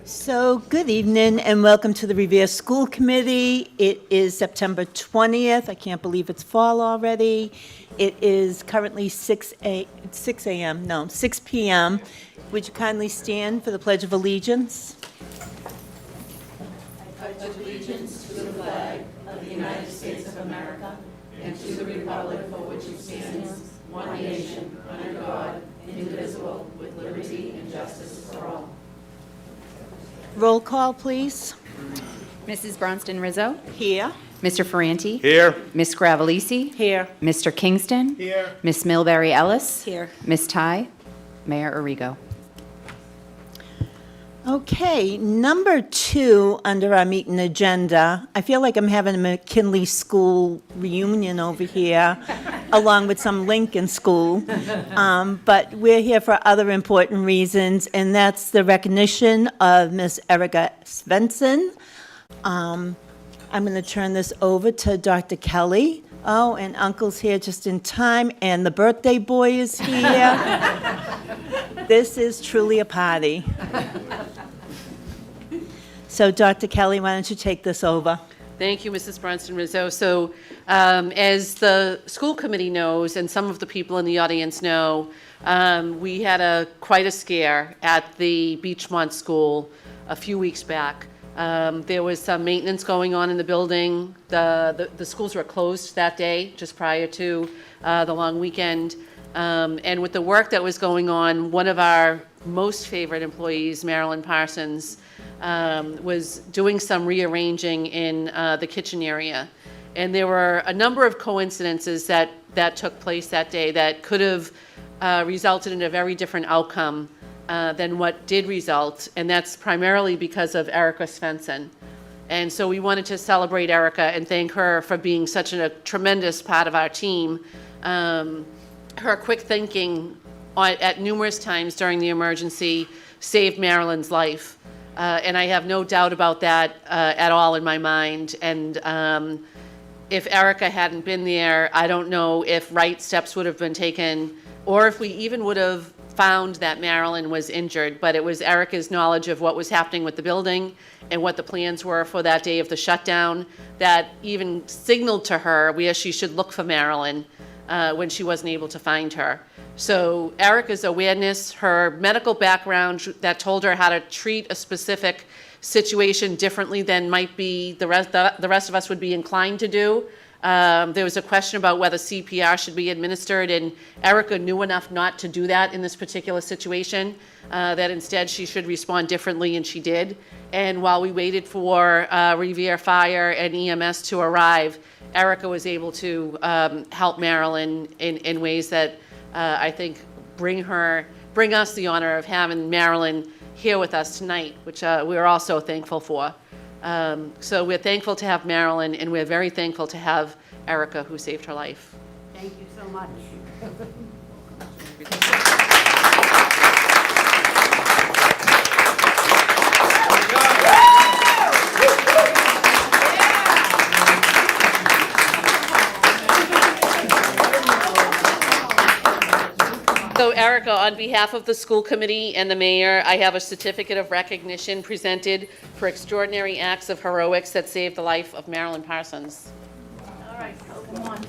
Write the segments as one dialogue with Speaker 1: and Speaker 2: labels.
Speaker 1: So, good evening and welcome to the Revere School Committee. It is September 20th. I can't believe it's fall already. It is currently 6 p.m. Would you kindly stand for the Pledge of Allegiance?
Speaker 2: I pledge allegiance to the flag of the United States of America and to the republic for which it stands, one nation, under God, indivisible, with liberty and justice for all.
Speaker 1: Roll call, please.
Speaker 3: Mrs. Bronston Rizzo.
Speaker 1: Here.
Speaker 3: Mr. Ferranti.
Speaker 4: Here.
Speaker 3: Miss Gravelisi.
Speaker 1: Here.
Speaker 3: Mr. Kingston.
Speaker 4: Here.
Speaker 3: Miss Milbury Ellis.
Speaker 1: Here.
Speaker 3: Miss Ty. Mayor Arrigo.
Speaker 1: Okay, number 2 under our meeting agenda. I feel like I'm having a McKinley School reunion over here, along with some Lincoln School. But we're here for other important reasons, and that's the recognition of Miss Erica Svensson. I'm going to turn this over to Dr. Kelly. Oh, and Uncle's here just in time, and the birthday boy is here. This is truly a party. So, Dr. Kelly, why don't you take this over?
Speaker 5: Thank you, Mrs. Bronston Rizzo. So, as the school committee knows, and some of the people in the audience know, we had quite a scare at the Beechmont school a few weeks back. There was some maintenance going on in the building. The schools were closed that day, just prior to the long weekend. And with the work that was going on, one of our most favorite employees, Marilyn Parsons, was doing some rearranging in the kitchen area. And there were a number of coincidences that took place that day that could have resulted in a very different outcome than what did result, and that's primarily because of Erica Svensson. And so we wanted to celebrate Erica and thank her for being such a tremendous part of our team. Her quick thinking at numerous times during the emergency saved Marilyn's life. And I have no doubt about that at all in my mind. And if Erica hadn't been there, I don't know if right steps would have been taken, or if we even would have found that Marilyn was injured. But it was Erica's knowledge of what was happening with the building and what the plans were for that day of the shutdown that even signaled to her where she should look for Marilyn when she wasn't able to find her. So Erica's awareness, her medical background that told her how to treat a specific situation differently than might be the rest of us would be inclined to do. There was a question about whether CPR should be administered, and Erica knew enough not to do that in this particular situation, that instead she should respond differently, and she did. And while we waited for Revere Fire and EMS to arrive, Erica was able to help Marilyn in ways that I think bring us the honor of having Marilyn here with us tonight, which we're also thankful for. So we're thankful to have Marilyn, and we're very thankful to have Erica, who saved her life.
Speaker 2: Thank you so much.
Speaker 5: So Erica, on behalf of the school committee and the mayor, I have a certificate of recognition presented for extraordinary acts of heroics that saved the life of Marilyn Parsons.
Speaker 2: All right, come on.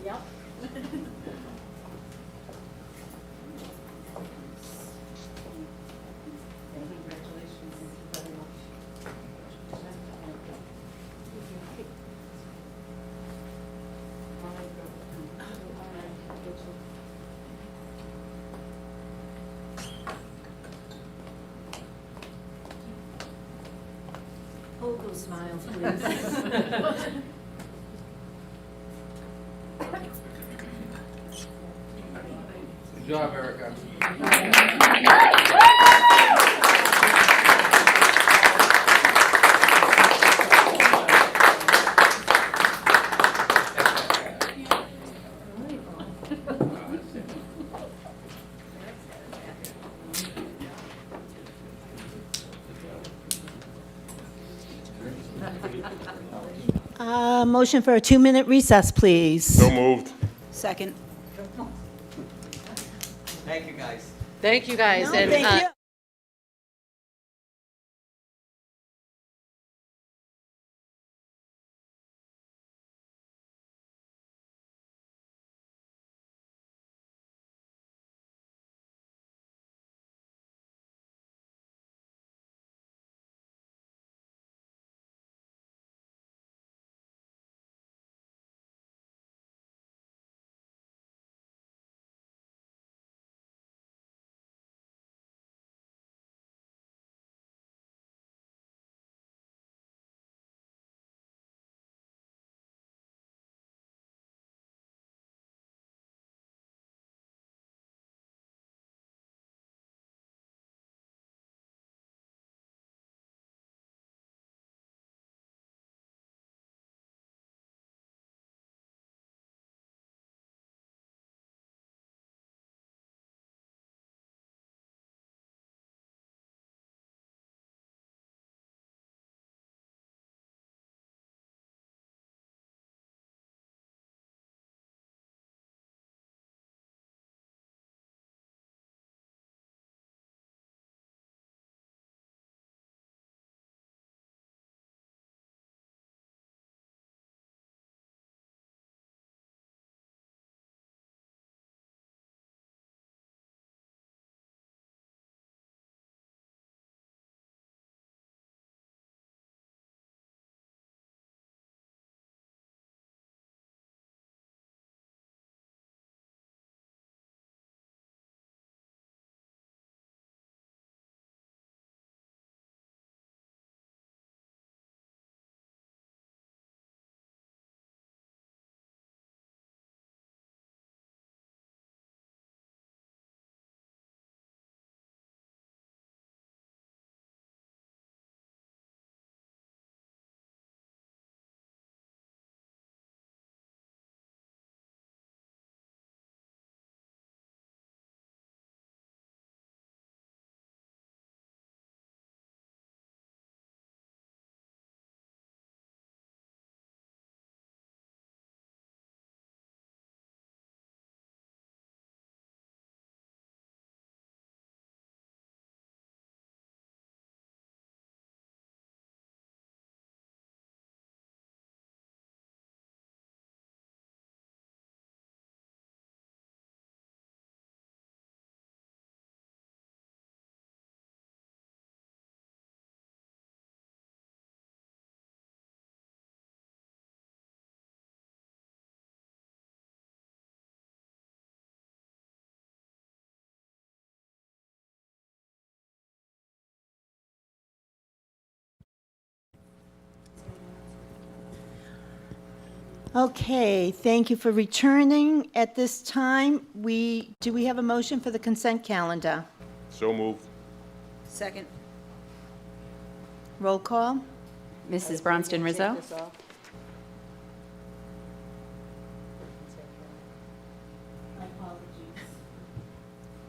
Speaker 2: Yep. Hold those smiles, please.
Speaker 4: Good job, Erica.
Speaker 1: Motion for a 2-minute recess, please.
Speaker 6: So moved.
Speaker 2: Second.
Speaker 7: Thank you, guys.
Speaker 5: Thank you, guys.
Speaker 1: No,
Speaker 5: and,
Speaker 1: thank you. Okay, thank you for returning. At this time, do we have a motion for the consent calendar?
Speaker 6: So moved.
Speaker 2: Second.
Speaker 1: Roll call?
Speaker 3: Mrs. Bronston Rizzo.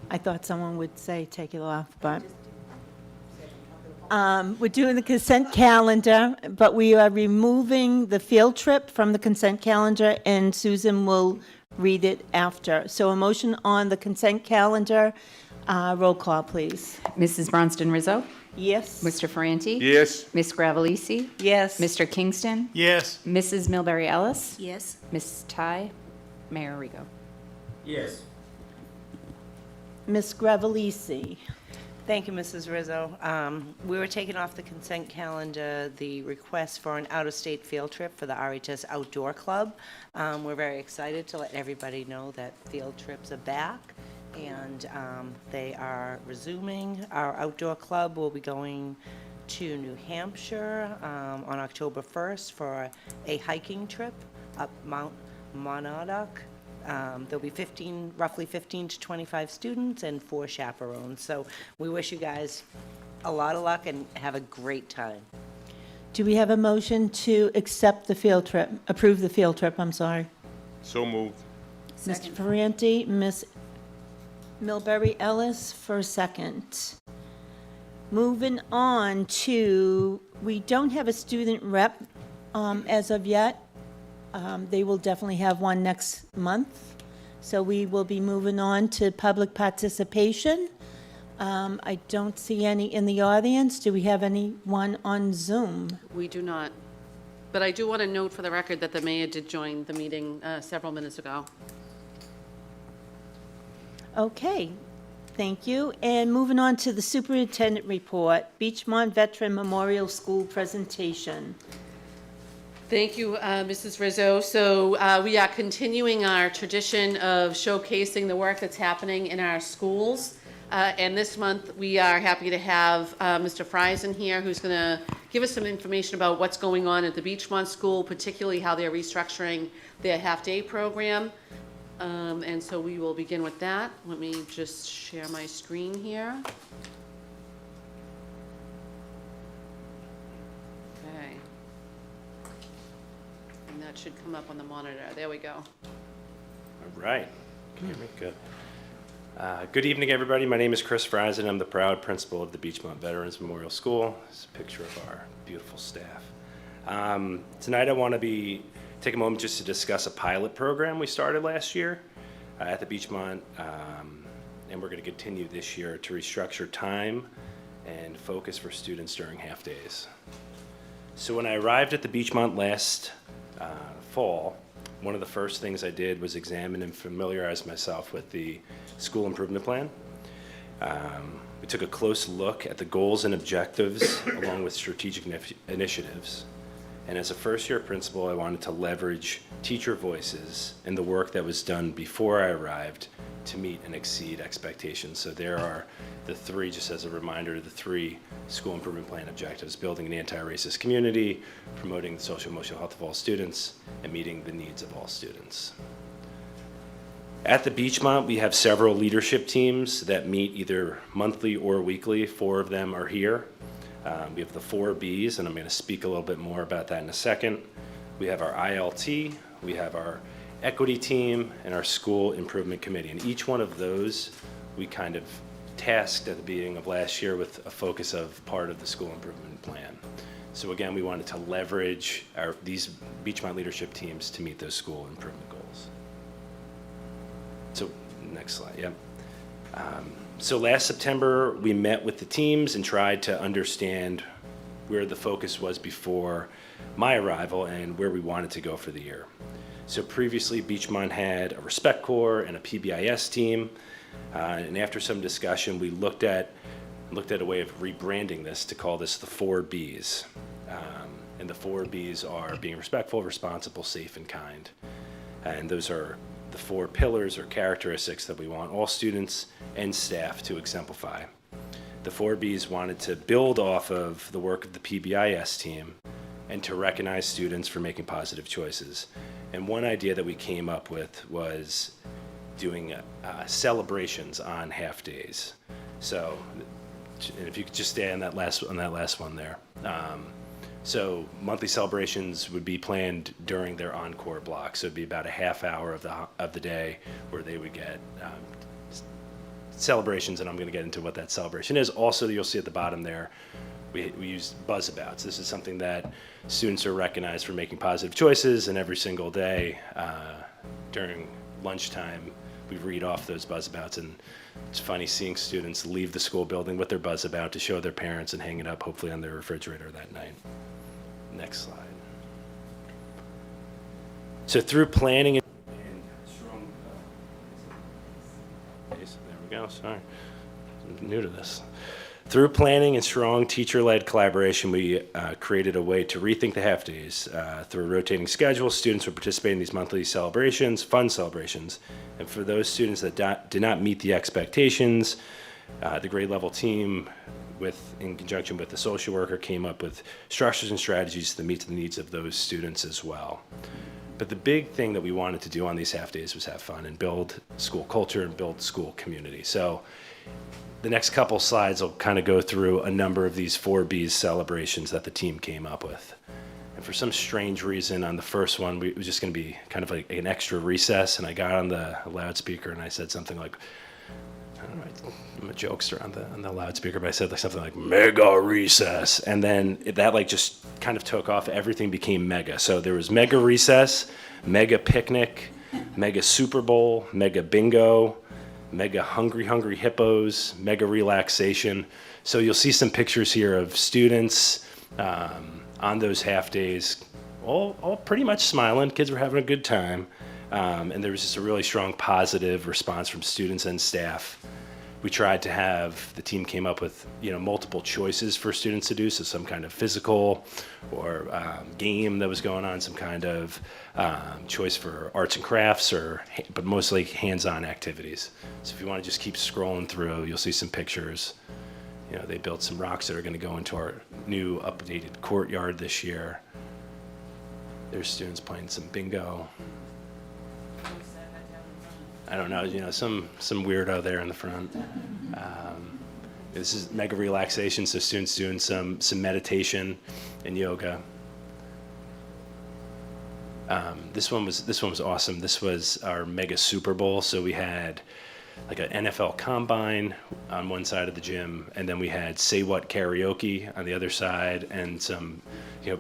Speaker 1: I thought someone would say take it off, but. We're doing the consent calendar, but we are removing the field trip from the consent calendar, and Susan will read it after. So a motion on the consent calendar, roll call, please.
Speaker 3: Mrs. Bronston Rizzo.
Speaker 1: Yes?
Speaker 3: Mr. Ferranti.
Speaker 6: Yes.
Speaker 3: Ms. Gravellisi.
Speaker 1: Yes.
Speaker 3: Mr. Kingston.
Speaker 4: Yes.
Speaker 3: Mrs. Milbury Ellis.
Speaker 2: Yes.
Speaker 3: Ms. Ty. Mayor Arrigo.
Speaker 7: Yes.
Speaker 1: Ms. Gravellisi.
Speaker 8: Thank you, Mrs. Rizzo. We were taking off the consent calendar the request for an out-of-state field trip for the RHS Outdoor Club. We're very excited to let everybody know that field trips are back, and they are resuming. Our outdoor club will be going to New Hampshire on October 1st for a hiking trip up Mount Monadnock. There'll be roughly 15 to 25 students and 4 chaperones. So we wish you guys a lot of luck and have a great time.
Speaker 1: Do we have a motion to accept the field trip, approve the field trip, I'm sorry?
Speaker 6: So moved.
Speaker 1: Mr. Ferranti, Ms. Milbury Ellis for a second. Moving on to, we don't have a student rep as of yet. They will definitely have one next month. So we will be moving on to public participation. I don't see any in the audience. Do we have anyone on Zoom?
Speaker 5: We do not. But I do want to note for the record that the mayor did join the meeting several minutes ago.
Speaker 1: Okay, thank you. And moving on to the superintendent report, Beechmont Veteran Memorial School presentation.
Speaker 5: Thank you, Mrs. Rizzo. So we are continuing our tradition of showcasing the work that's happening in our schools. And this month, we are happy to have Mr. Friesen here, who's going to give us some information about what's going on at the Beechmont School, particularly how they're restructuring their half-day program. And so we will begin with that. Let me just share my screen here. Okay. And that should come up on the monitor. There we go.
Speaker 9: All right. Can you hear me? Good. Good evening, everybody. My name is Chris Friesen. I'm the proud principal of the Beechmont Veterans Memorial School. This is a picture of our beautiful staff. Tonight I want to take a moment just to discuss a pilot program we started last year at the Beechmont, and we're going to continue this year to restructure time and focus for students during half days. So when I arrived at the Beechmont last fall, one of the first things I did was examine and familiarize myself with the school improvement plan. We took a close look at the goals and objectives along with strategic initiatives. And as a first-year principal, I wanted to leverage teacher voices and the work that was done before I arrived to meet and exceed expectations. So there are the three, just as a reminder, the three school improvement plan objectives: building an anti-racist community, promoting the social and emotional health of all students, and meeting the needs of all students. At the Beechmont, we have several leadership teams that meet either monthly or weekly. 4 of them are here. We have the 4 Bs, and I'm going to speak a little bit more about that in a second. We have our ILT, we have our equity team, and our school improvement committee. And each one of those we kind of tasked at the beginning of last year with a focus of part of the school improvement plan. So again, we wanted to leverage these Beechmont leadership teams to meet those school improvement goals. So next slide, yep. So last September, we met with the teams and tried to understand where the focus was before my arrival and where we wanted to go for the year. So previously, Beechmont had a Respect Corps and a PBIS team, and after some discussion, we looked at a way of rebranding this to call this the 4 Bs. And the 4 Bs are being respectful, responsible, safe, and kind. And those are the 4 pillars or characteristics that we want all students and staff to exemplify. The 4 Bs wanted to build off of the work of the PBIS team and to recognize students for making positive choices. And one idea that we came up with was doing celebrations on half days. So if you could just stay on that last one there. So monthly celebrations would be planned during their encore block. So it'd be about a half hour of the day where they would get celebrations, and I'm going to get into what that celebration is. Also, you'll see at the bottom there, we use buzzabouts. This is something that students are recognized for making positive choices, and every single day during lunchtime, we read off those buzzabouts, and it's funny seeing students leave the school building with their buzzabout to show their parents and hang it up, hopefully on their refrigerator that night. Next slide. So through planning and strong, there we go, sorry, I'm new to this. Through planning and strong teacher-led collaboration, we created a way to rethink the half-days. Through a rotating schedule, students would participate in these monthly celebrations, fun celebrations. And for those students that did not meet the expectations, the grade level team, in conjunction with the social worker, came up with structures and strategies to meet the needs of those students as well. But the big thing that we wanted to do on these half-days was have fun and build school culture and build school community. So the next couple slides will kind of go through a number of these 4 Bs celebrations that the team came up with. And for some strange reason, on the first one, it was just going to be kind of like an extra recess, and I got on the loudspeaker and I said something like, I don't know, I'm a jokester on the loudspeaker, but I said like something like mega recess, and then that like just kind of took off. Everything became mega. So there was mega recess, mega picnic, mega Super Bowl, mega bingo, mega hungry hippos, mega relaxation. So you'll see some pictures here of students on those half days, all pretty much smiling. Kids were having a good time. And there was just a really strong positive response from students and staff. We tried to have, the team came up with, multiple choices for students to do, so some kind of physical or game that was going on, some kind of choice for arts and crafts, but mostly hands-on activities. So if you want to just keep scrolling through, you'll see some pictures. They built some rocks that are going to go into our new updated courtyard this year. There's students playing some bingo. I don't know, some weirdo there in the front. This is mega relaxation, so students doing some meditation and yoga. This one was awesome. This was our mega Super Bowl, so we had like an NFL combine on one side of the gym, and then we had Say What karaoke on the other side, and some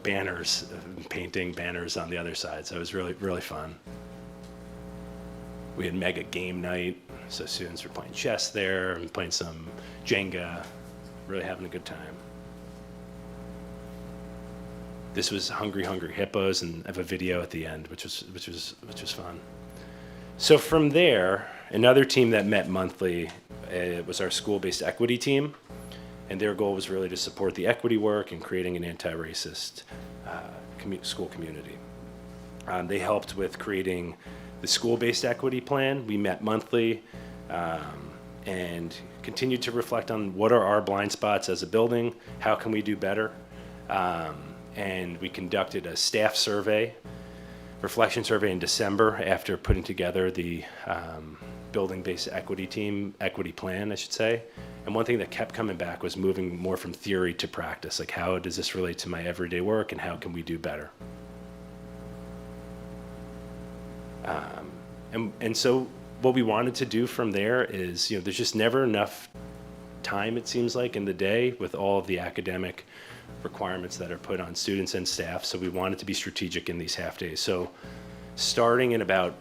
Speaker 9: banners, painting banners on the other side. So it was really, really fun. We had mega game night, so students were playing chess there and playing some Jenga, really having a good time. This was Hungry Hippos, and I have a video at the end, which was fun. So from there, another team that met monthly was our school-based equity team, and their goal was really to support the equity work and creating an anti-racist school community. They helped with creating the school-based equity plan. We met monthly and continued to reflect on what are our blind spots as a building, how can we do better, and we conducted a staff survey, reflection survey in December after putting together the building-based equity plan, I should say. And one thing that kept coming back was moving more from theory to practice, like how does this relate to my everyday work and how can we do better? And so what we wanted to do from there is, there's just never enough time, it seems like, in the day with all of the academic requirements that are put on students and staff. So we wanted to be strategic in these half days. So starting in about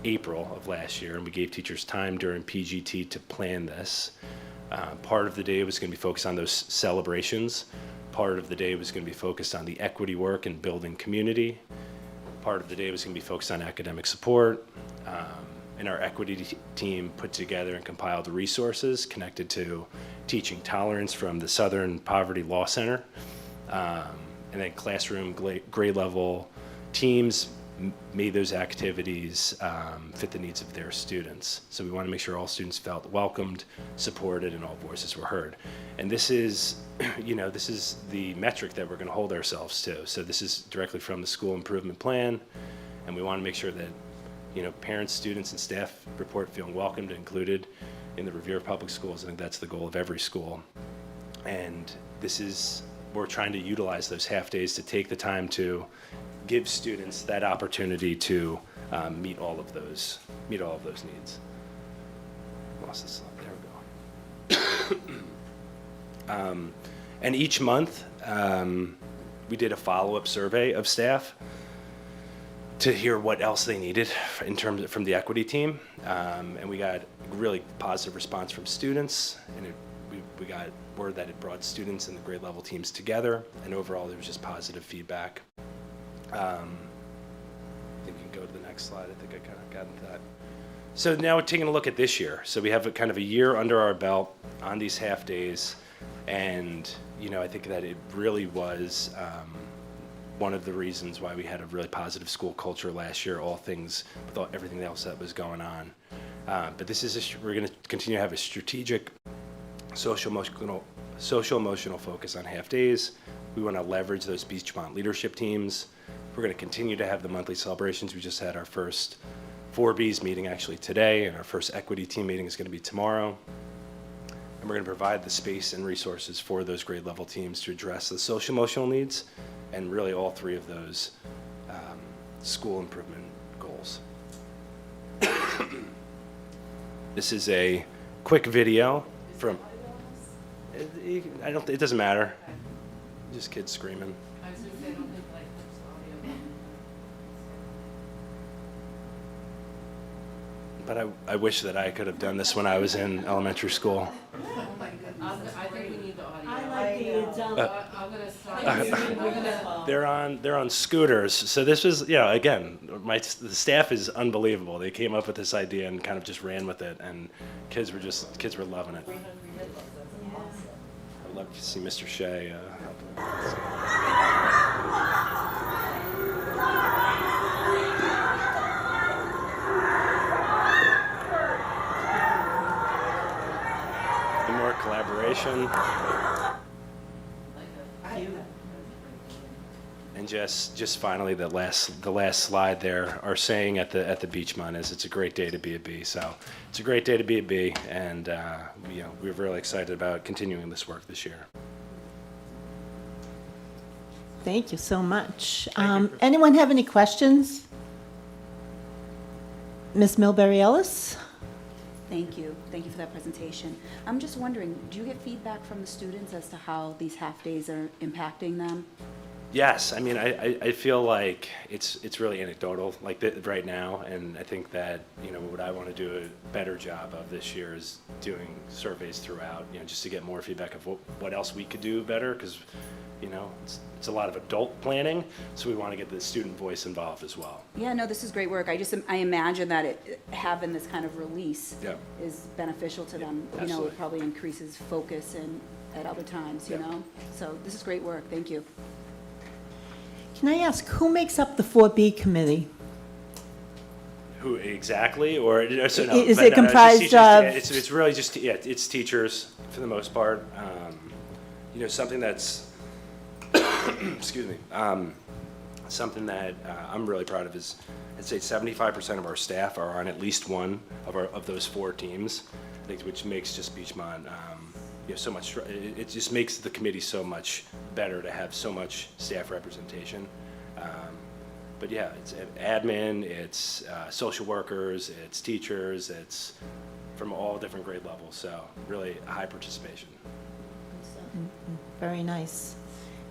Speaker 9: April of last year, and we gave teachers time during PGT to plan this. Part of the day was going to be focused on those celebrations. Part of the day was going to be focused on the equity work and building community. Part of the day was going to be focused on academic support. And our equity team put together and compiled resources connected to teaching tolerance from the Southern Poverty Law Center. And then classroom grade level teams made those activities fit the needs of their students. So we want to make sure all students felt welcomed, supported, and all voices were heard. And this is, this is the metric that we're going to hold ourselves to. So this is directly from the school improvement plan, and we want to make sure that, parents, students, and staff report feeling welcomed and included in the Revere Public Schools. I think that's the goal of every school. And we're trying to utilize those half days to take the time to give students that opportunity to meet all of those needs. Lost this slide. There we go. And each month, we did a follow-up survey of staff to hear what else they needed from the equity team, and we got really positive response from students, and we got word that it brought students and the grade level teams together, and overall there was just positive feedback. I think you can go to the next slide. I think I kind of got into that. So now we're taking a look at this year. So we have a kind of a year under our belt on these half days, and I think that it really was one of the reasons why we had a really positive school culture last year, all things with everything else that was going on. But this is we're going to continue to have a strategic social emotional focus on half days. We want to leverage those Beechmont leadership teams. We're going to continue to have the monthly celebrations. We just had our first 4Bs meeting actually today, and our first equity team meeting is going to be tomorrow. And we're going to provide the space and resources for those grade level teams to address the social emotional needs and really all three of those school improvement goals. This is a quick video from. It doesn't matter. Just kids screaming. But I wish that I could have done this when I was in elementary school.
Speaker 5: I think we need the audio.
Speaker 1: I like the adult.
Speaker 5: I'm gonna stop.
Speaker 9: They're on scooters. So this was, again, the staff is unbelievable. They came up with this idea and kind of just ran with it, and kids were loving it. I'd love to see Mr. Shea. More collaboration. And just finally, the last slide there, our saying at the Beechmont is, it's a great day to be a bee. So it's a great day to be a bee, and we're really excited about continuing this work this year.
Speaker 1: Thank you so much. Anyone have any questions? Ms. Milbury-Ellis?
Speaker 10: Thank you. Thank you for that presentation. I'm just wondering, do you get feedback from the students as to how these half-days are impacting them?
Speaker 9: Yes, I mean, I feel like it's really anecdotal like right now, and I think that what I want to do a better job of this year is doing surveys throughout, just to get more feedback of what else we could do better, because it's a lot of adult planning, so we want to get the student voice involved as well.
Speaker 10: Yeah, no, this is great work. I imagine that having this kind of release
Speaker 9: Yeah.
Speaker 10: is beneficial to them.
Speaker 9: Absolutely.
Speaker 10: It probably increases focus at other times,
Speaker 9: Yeah.
Speaker 10: So this is great work. Thank you.
Speaker 1: Can I ask, who makes up the 4B committee?
Speaker 9: Who exactly, or so no,
Speaker 1: Is
Speaker 9: but
Speaker 1: it
Speaker 9: no,
Speaker 1: comprised
Speaker 9: it's just teachers.
Speaker 1: of-
Speaker 9: It's really just it's teachers for the most part. Something that's excuse me. Something that I'm really proud of is I'd say 75% of our staff are on at least one of those 4 teams, I think, which makes just Beechmont so much. It just makes the committee so much better to have so much staff representation. But yeah, it's admin, it's social workers, it's teachers, it's from all different grade levels. So really high participation.
Speaker 1: Very nice.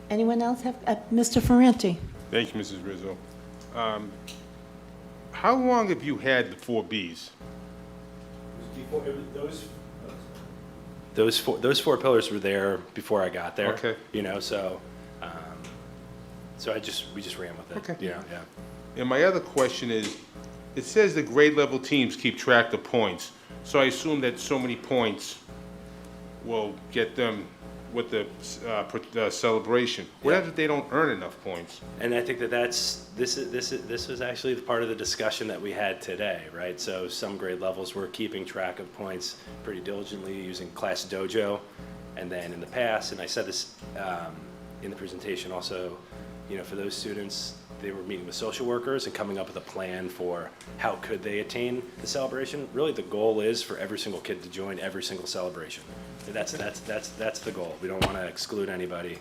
Speaker 1: Anyone else have, Mr. Ferranti?
Speaker 6: Thank you, Mrs. Rizzo. How long have you had the 4Bs?
Speaker 9: Those four pillars were there before I got there.
Speaker 6: Okay.
Speaker 9: So we just ran with it.
Speaker 6: Okay.
Speaker 9: Yeah.
Speaker 6: And my other question is, it says the grade level teams keep track of points, so I assume that so many points will get them with the celebration. What happens if they don't earn enough points?
Speaker 9: And I think this was actually part of the discussion that we had today, right? So some grade levels were keeping track of points pretty diligently using Class Dojo, and then in the past, and I said this in the presentation also, for those students, they were meeting with social workers and coming up with a plan for how could they attain the celebration. Really, the goal is for every single kid to join every single celebration. That's the goal. We don't want to exclude anybody,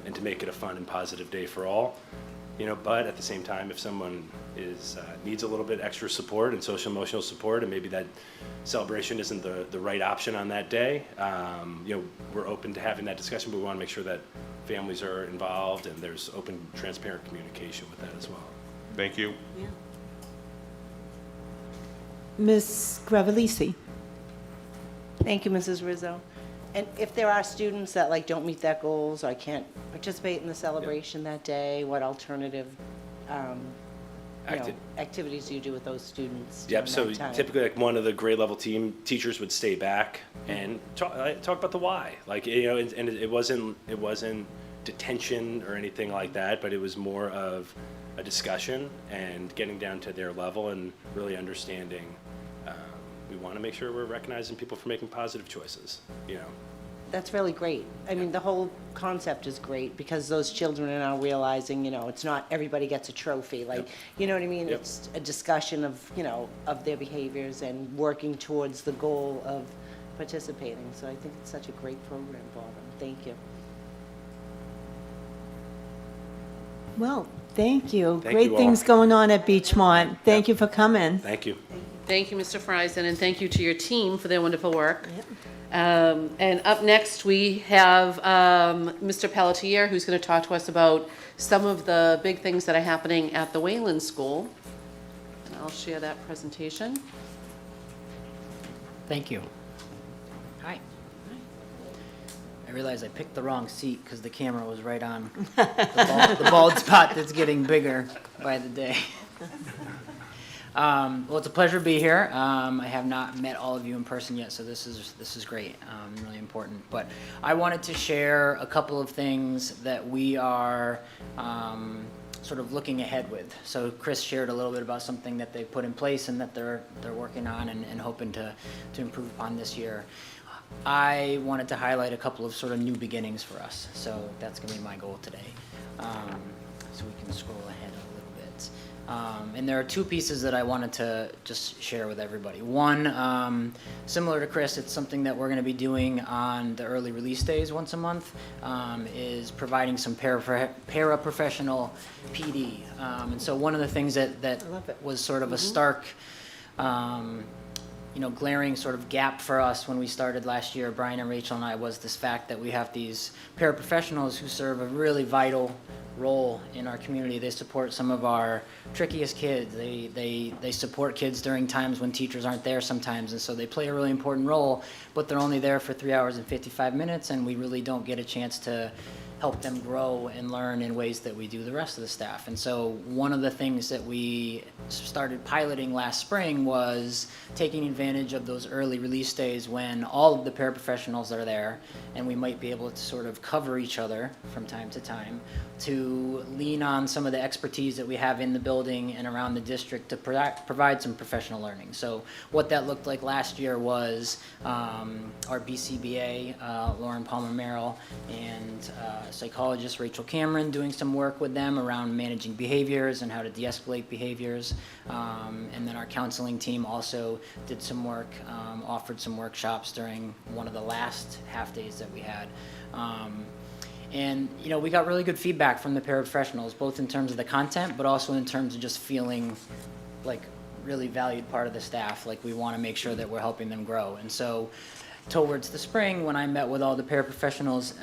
Speaker 9: and to make it a fun and positive day for all. But at the same time, if someone needs a little bit extra support and social emotional support, and maybe that celebration isn't the right option on that day, we're open to having that discussion. But we want to make sure that families are involved and there's open, transparent communication with that as well.
Speaker 6: Thank you.
Speaker 10: Yeah.
Speaker 1: Ms. Gravellisi?
Speaker 8: Thank you, Mrs. Rizzo. And if there are students that don't meet their goals or can't participate in the celebration that day, what alternative activities do you do with those students during
Speaker 9: Yep. So
Speaker 8: that time?
Speaker 9: typically, one of the grade level teachers would stay back and talk about the why. And it wasn't detention or anything like that, but it was more of a discussion and getting down to their level and really understanding. We want to make sure we're recognizing people for making positive choices.
Speaker 8: That's really great. I mean, the whole concept is great because those children are now realizing, it's not everybody gets a trophy. You know what I mean?
Speaker 9: Yep.
Speaker 8: It's a discussion of, of their behaviors and working towards the goal of participating. So I think it's such a great program for them. Thank you.
Speaker 1: Well, thank you.
Speaker 9: Thank
Speaker 1: Great
Speaker 9: you all.
Speaker 1: things going on at Beechmont. Thank you for coming.
Speaker 9: Thank you.
Speaker 8: Thank you.
Speaker 5: Thank you, Mr. Friesen, and thank you to your team for their wonderful work. And up next, we have Mr. Pelletier, who's going to talk to us about some of the big things that are happening at the Wayland School. And I'll share that presentation.
Speaker 11: Thank you. Hi. I realized I picked the wrong seat because the camera was right on the bald spot that's getting bigger by the day. Well, it's a pleasure to be here. I have not met all of you in person yet, so this is great, really important. But I wanted to share a couple of things that we are sort of looking ahead with. So Chris shared a little bit about something that they put in place and that they're working on and hoping to improve upon this year. I wanted to highlight a couple of sort of new beginnings for us. So that's going to be my goal today. So we can scroll ahead a little bit. And there are two pieces that I wanted to just share with everybody. One, similar to Chris, it's something that we're going to be doing on the early release days once a month, is providing some paraprofessional PD. And so one of the things that was sort of a stark, glaring sort of gap for us when we started last year, Brian and Rachel and I, was this fact that we have these paraprofessionals who serve a really vital role in our community. They support some of our trickiest kids. They support kids during times when teachers aren't there sometimes, and so they play a really important role, but they're only there for 3 hours and 55 minutes, and we really don't get a chance to help them grow and learn in ways that we do the rest of the staff. And so one of the things that we started piloting last spring was taking advantage of those early release days when all of the paraprofessionals are there, and we might be able to sort of cover each other from time to time, to lean on some of the expertise that we have in the building and around the district to provide some professional learning. So what that looked like last year was our BCBA, Lauren Palmer-Merrill, and psychologist Rachel Cameron doing some work with them around managing behaviors and how to de-escalate behaviors. And then our counseling team also did some work, offered some workshops during one of the last half days that we had. And we got really good feedback from the paraprofessionals, both in terms of the content, but also in terms of just feeling like really valued part of the staff. Like, we want to make sure that we're helping them grow. And so towards the spring, when I met with all the paraprofessionals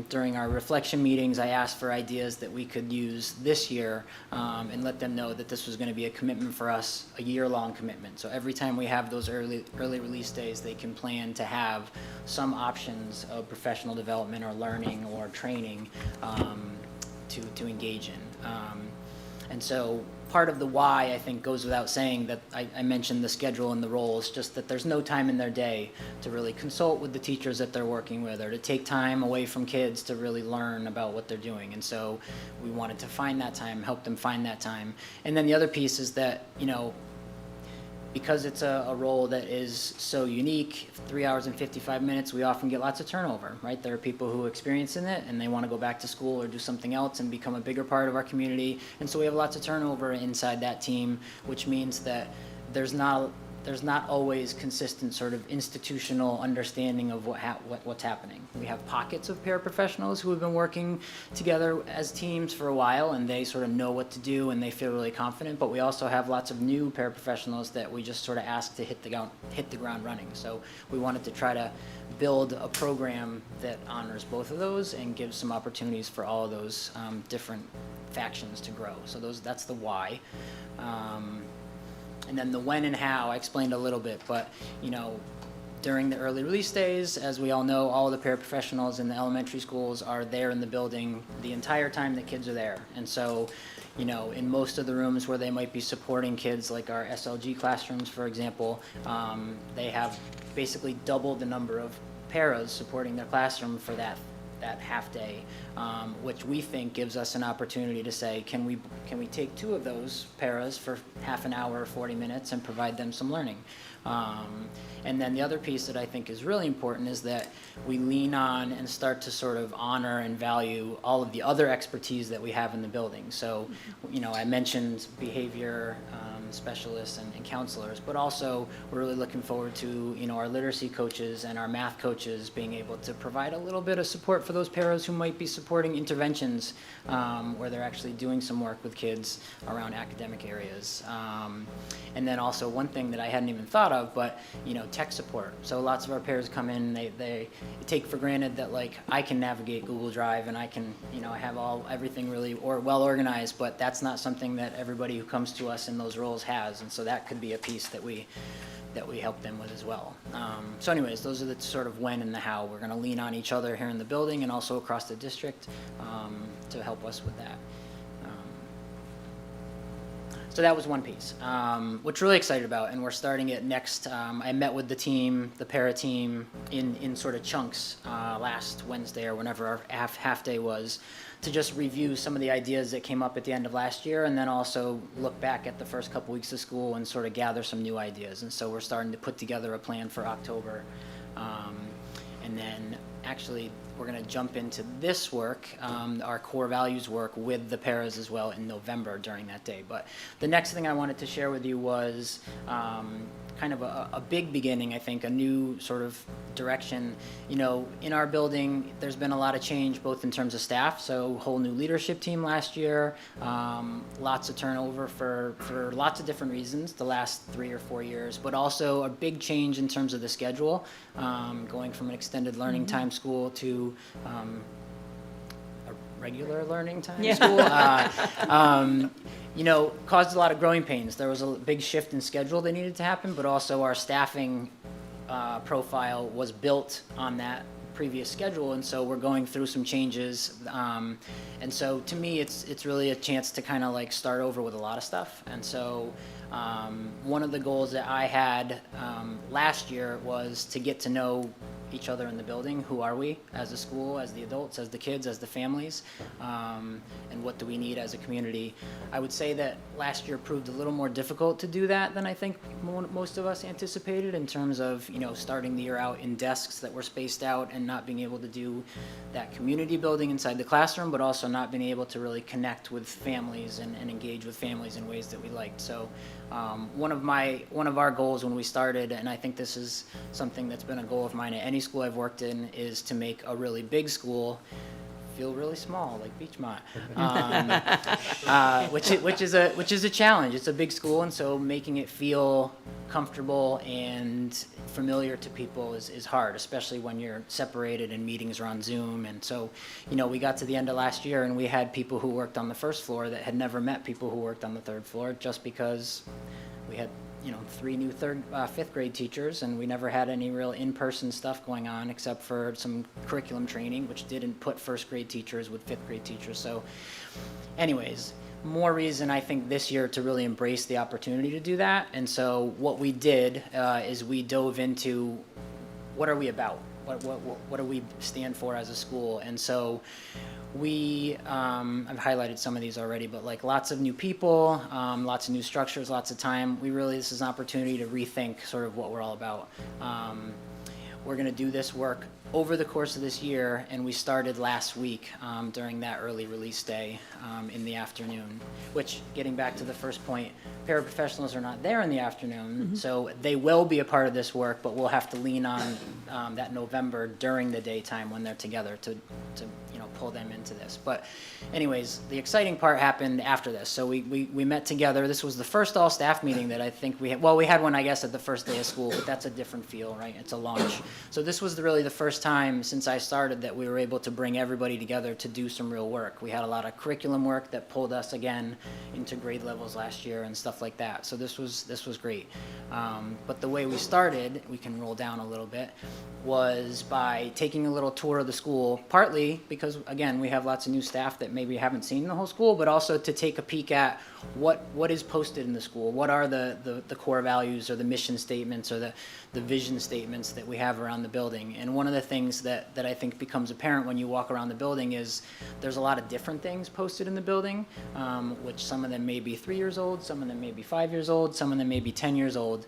Speaker 11: during our reflection meetings, I asked for ideas that we could use this year, and let them know that this was going to be a commitment for us, a year-long commitment. So every time we have those early release days, they can plan to have some options of professional development or learning or training to engage in. And so part of the why, I think, goes without saying, that I mentioned the schedule and the roles, just that there's no time in their day to really consult with the teachers that they're working with, or to take time away from kids to really learn about what they're doing. And so we wanted to find that time, help them find that time. And then the other piece is that, because it's a role that is so unique, 3 hours and 55 minutes, we often get lots of turnover, right? There are people who experience in it and they want to go back to school or do something else and become a bigger part of our community. And so we have lots of turnover inside that team, which means that there's not always consistent sort of institutional understanding of what's happening. We have pockets of paraprofessionals who have been working together as teams for a while, and they sort of know what to do and they feel really confident, but we also have lots of new paraprofessionals that we just sort of ask to hit the ground running. So we wanted to try to build a program that honors both of those and gives some opportunities for all of those different factions to grow. So that's the why. And then the when and how, I explained a little bit, but, during the early release days, as we all know, all of the paraprofessionals in the elementary schools are there in the building the entire time that kids are there. And so, in most of the rooms where they might be supporting kids, like our SLG classrooms, for example, they have basically double the number of paras supporting their classroom for that half day, which we think gives us an opportunity to say, can we take 2 of those paras for half an hour or 40 minutes and provide them some learning? And then the other piece that I think is really important is that we lean on and start to sort of honor and value all of the other expertise that we have in the building. So, I mentioned behavior specialists and counselors, but also we're really looking forward to, our literacy coaches and our math coaches being able to provide a little bit of support for those paras who might be supporting interventions where they're actually doing some work with kids around academic areas. And then also one thing that I hadn't even thought of, but, tech support. So lots of our paras come in, they take for granted that like I can navigate Google Drive and I can, I have everything really well organized, but that's not something that everybody who comes to us in those roles has. And so that could be a piece that we help them with as well. So anyways, those are the sort of when and the how. We're going to lean on each other here in the building and also across the district to help us with that. So that was one piece, which we're really excited about, and we're starting it next. I met with the team, the para team, in sort of chunks last Wednesday or whenever our half day was, to just review some of the ideas that came up at the end of last year, and then also look back at the first couple weeks of school and sort of gather some new ideas. And so we're starting to put together a plan for October, and then actually we're going to jump into this work, our core values work with the paras as well in November during that day. But the next thing I wanted to share with you was kind of a big beginning, I think, a new sort of direction. In our building, there's been a lot of change both in terms of staff, so whole new leadership team last year, lots of turnover for lots of different reasons the last 3 or 4 years, but also a big change in terms of the schedule, going from an extended learning time school to a regular learning time school. Caused a lot of growing pains. There was a big shift in schedule that needed to happen, but also our staffing profile was built on that previous schedule, and so we're going through some changes. And so to me, it's really a chance to kind of like start over with a lot of stuff. And so one of the goals that I had last year was to get to know each other in the building. Who are we as a school, as the adults, as the kids, as the families, and what do we need as a community? I would say that last year proved a little more difficult to do that than I think most of us anticipated, in terms of starting the year out in desks that were spaced out and not being able to do that community building inside the classroom, but also not being able to really connect with families and engage with families in ways that we liked. So one of our goals when we started, and I think this is something that's been a goal of mine at any school I've worked in, is to make a really big school feel really small, like Beechmont, which is a challenge. It's a big school, and so making it feel comfortable and familiar to people is hard, especially when you're separated and meetings are on Zoom. And so, we got to the end of last year and we had people who worked on the first floor that had never met people who worked on the third floor, just because we had 3 new fifth grade teachers, and we never had any real in-person stuff going on except for some curriculum training, which didn't put first grade teachers with fifth grade teachers. So anyways, more reason I think this year to really embrace the opportunity to do that. And so what we did is we dove into what are we about? What do we stand for as a school? And so we, I've highlighted some of these already, but like lots of new people, lots of new structures, lots of time. This is an opportunity to rethink sort of what we're all about. We're going to do this work over the course of this year, and we started last week during that early release day in the afternoon, which, getting back to the first point, paraprofessionals are not there in the afternoon, so they will be a part of this work, but we'll have to lean on that November during the daytime when they're together to pull them into this. But anyways, the exciting part happened after this. So we met together. This was the first all-staff meeting that I think we had. Well, we had one, I guess, at the first day of school, but that's a different feel, right? It's a launch. So this was really the first time since I started that we were able to bring everybody together to do some real work. We had a lot of curriculum work that pulled us again into grade levels last year and stuff like that. So this was great. But the way we started, we can roll down a little bit, was by taking a little tour of the school, partly because, again, we have lots of new staff that maybe haven't seen the whole school, but also to take a peek at what is posted in the school. What are the core values or the mission statements or the vision statements that we have around the building? And one of the things that I think becomes apparent when you walk around the building is there's a lot of different things posted in the building, which some of them may be 3 years old, some of them may be 5 years old, some of them may be 10 years old.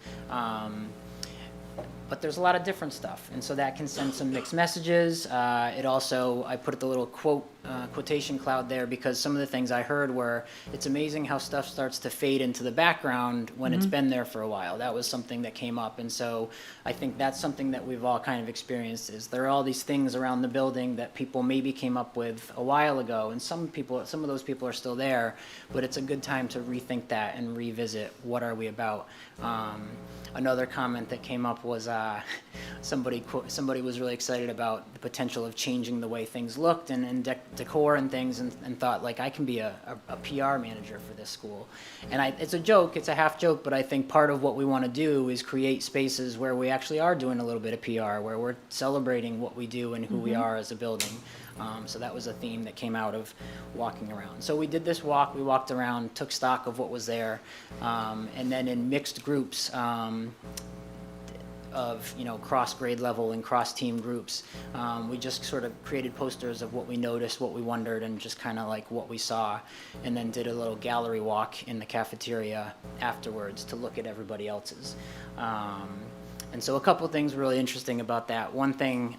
Speaker 11: But there's a lot of different stuff, and so that can send some mixed messages. It also, I put the little quotation cloud there because some of the things I heard were, it's amazing how stuff starts to fade into the background when it's been there for a while. That was something that came up, and so I think that's something that we've all kind of experienced, is there are all these things around the building that people maybe came up with a while ago, and some of those people are still there, but it's a good time to rethink that and revisit what are we about. Another comment that came up was somebody was really excited about the potential of changing the way things looked and decor and things, and thought, like, I can be a PR manager for this school. And it's a joke, it's a half joke, but I think part of what we want to do is create spaces where we actually are doing a little bit of PR, where we're celebrating what we do and who we are as a building. So that was a theme that came out of walking around. So we did this walk, we walked around, took stock of what was there, and then in mixed groups of, cross grade level and cross team groups, we just sort of created posters of what we noticed, what we wondered, and just kind of like what we saw, and then did a little gallery walk in the cafeteria afterwards to look at everybody else's. And so a couple of things really interesting about that. One thing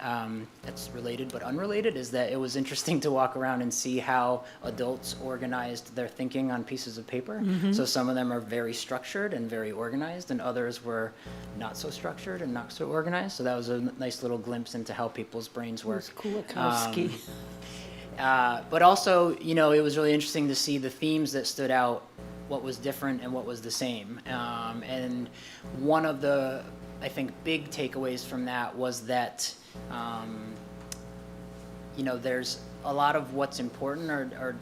Speaker 11: that's related but unrelated is that it was interesting to walk around and see how adults organized their thinking on pieces of paper. So some of them are very structured and very organized, and others were not so structured and not so organized. So that was a nice little glimpse into how people's brains work.
Speaker 1: Kulikowski.
Speaker 11: But also, it was really interesting to see the themes that stood out, what was different and what was the same. And one of the, I think, big takeaways from that was that, there's a lot of what's important or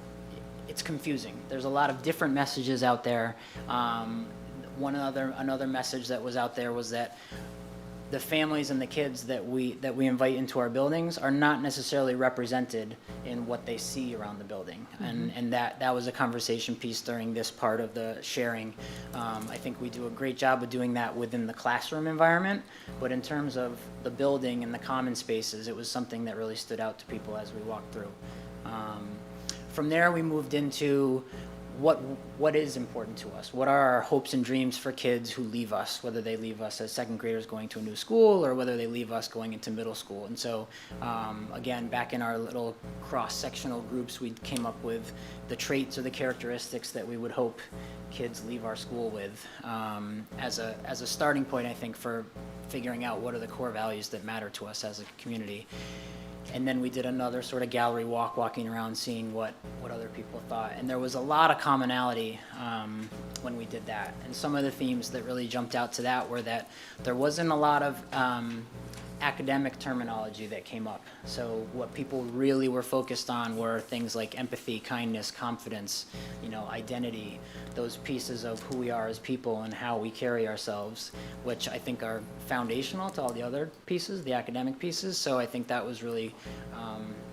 Speaker 11: it's confusing. There's a lot of different messages out there. Another message that was out there was that the families and the kids that we invite into our buildings are not necessarily represented in what they see around the building. And that was a conversation piece during this part of the sharing. I think we do a great job of doing that within the classroom environment, but in terms of the building and the common spaces, it was something that really stood out to people as we walked through. From there, we moved into what is important to us? What are our hopes and dreams for kids who leave us, whether they leave us as second graders going to a new school or whether they leave us going into middle school? And so, again, back in our little cross-sectional groups, we came up with the traits or the characteristics that we would hope kids leave our school with as a starting point, I think, for figuring out what are the core values that matter to us as a community. And then we did another sort of gallery walk, walking around, seeing what other people thought. And there was a lot of commonality when we did that. And some of the themes that really jumped out to that were that there wasn't a lot of academic terminology that came up. So what people really were focused on were things like empathy, kindness, confidence, identity, those pieces of who we are as people and how we carry ourselves, which I think are foundational to all the other pieces, the academic pieces. So I think that was really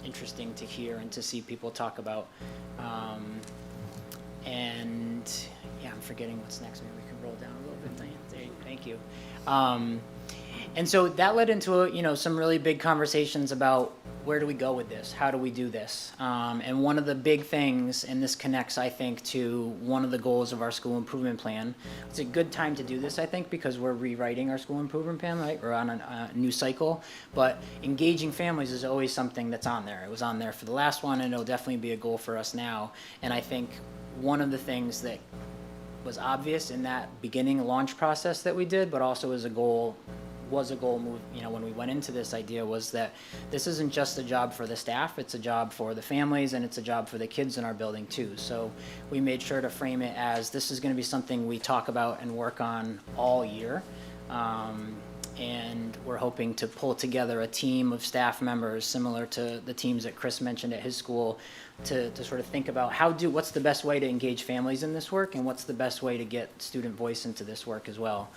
Speaker 11: interesting to hear and to see people talk about. And yeah, I'm forgetting what's next. Maybe we can roll down a little bit, Diane. Thank you. And so that led into some really big conversations about where do we go with this? How do we do this? And one of the big things, and this connects, I think, to one of the goals of our school improvement plan. It's a good time to do this, I think, because we're rewriting our school improvement plan, right? We're on a new cycle. But engaging families is always something that's on there. It was on there for the last one, and it'll definitely be a goal for us now. And I think one of the things that was obvious in that beginning launch process that we did, but also as a goal when we went into this idea, was that this isn't just a job for the staff, it's a job for the families, and it's a job for the kids in our building too. So we made sure to frame it as this is going to be something we talk about and work on all year. And we're hoping to pull together a team of staff members similar to the teams that Chris mentioned at his school to sort of think about what's the best way to engage families in this work and what's the best way to get student voice into this work as well.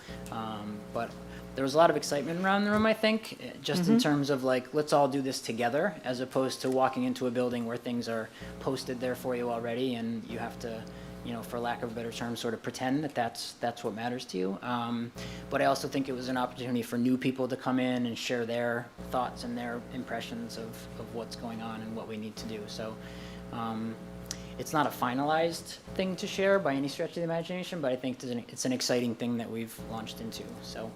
Speaker 11: But there was a lot of excitement around the room, I think, just in terms of like, let's all do this together, as opposed to walking into a building where things are posted there for you already and you have to, for lack of a better term, sort of pretend that that's what matters to you. But I also think it was an opportunity for new people to come in and share their thoughts and their impressions of what's going on and what we need to do. So it's not a finalized thing to share by any stretch of the imagination, but I think it's an exciting thing that we've launched into. So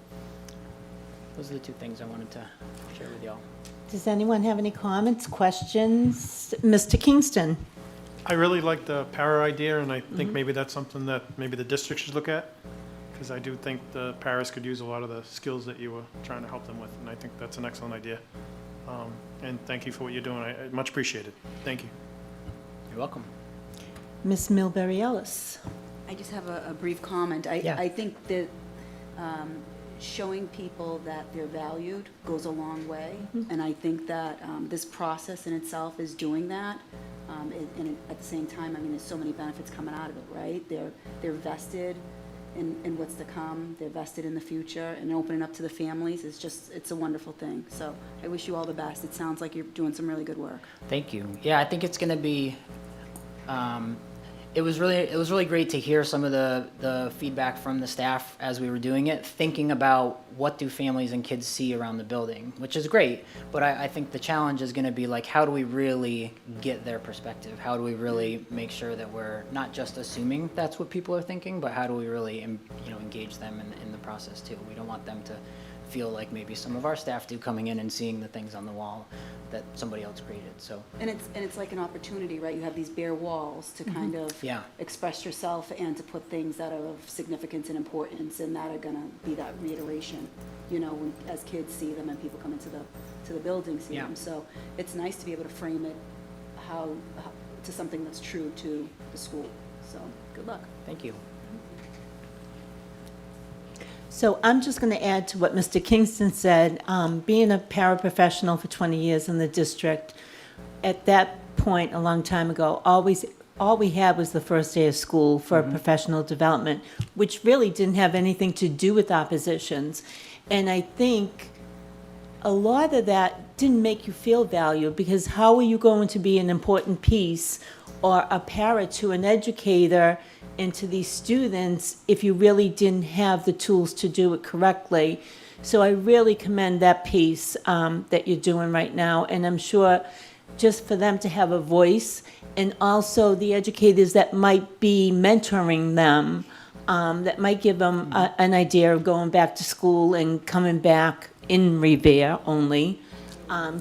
Speaker 11: those are the two things I wanted to share with y'all.
Speaker 1: Does anyone have any comments, questions? Mr. Kingston?
Speaker 12: I really like the para idea, and I think maybe that's something that maybe the district should look at, because I do think the paras could use a lot of the skills that you were trying to help them with, and I think that's an excellent idea. And thank you for what you're doing. I much appreciate it. Thank you.
Speaker 11: You're welcome.
Speaker 1: Ms. Milbury Ellis?
Speaker 10: I just have a brief comment.
Speaker 1: Yeah.
Speaker 10: I think that showing people that they're valued goes a long way. And I think that this process in itself is doing that. And at the same time, I mean, there's so many benefits coming out of it, right? They're vested in what's to come. They're vested in the future, and opening up to the families is just, it's a wonderful thing. So I wish you all the best. It sounds like you're doing some really good work.
Speaker 11: Thank you. Yeah, I think it's going to be. It was really great to hear some of the feedback from the staff as we were doing it, thinking about what do families and kids see around the building, which is great. But I think the challenge is going to be like, how do we really get their perspective? How do we really make sure that we're not just assuming that's what people are thinking, but how do we really engage them in the process too? We don't want them to feel like maybe some of our staff do, coming in and seeing the things on the wall that somebody else created. So
Speaker 10: And it's like an opportunity, right? You have these bare walls to kind of
Speaker 11: Yeah.
Speaker 10: express yourself and to put things that are of significance and importance, and that are gonna be that reiteration, as kids see them and people come into the building see
Speaker 11: Yeah.
Speaker 10: them. So it's nice to be able to frame it how to something that's true to the school. So good luck.
Speaker 11: thank you.
Speaker 1: So I'm just going to add to what Mr. Kingston said. Being a paraprofessional for 20 years in the district, at that point, a long time ago, all we had was the first day of school for professional development, which really didn't have anything to do with oppositions. And I think a lot of that didn't make you feel valued, because how are you going to be an important piece or a para to an educator and to these students if you really didn't have the tools to do it correctly? So I really commend that piece that you're doing right now, and I'm sure just for them to have a voice, and also the educators that might be mentoring them, that might give them an idea of going back to school and coming back in Revere only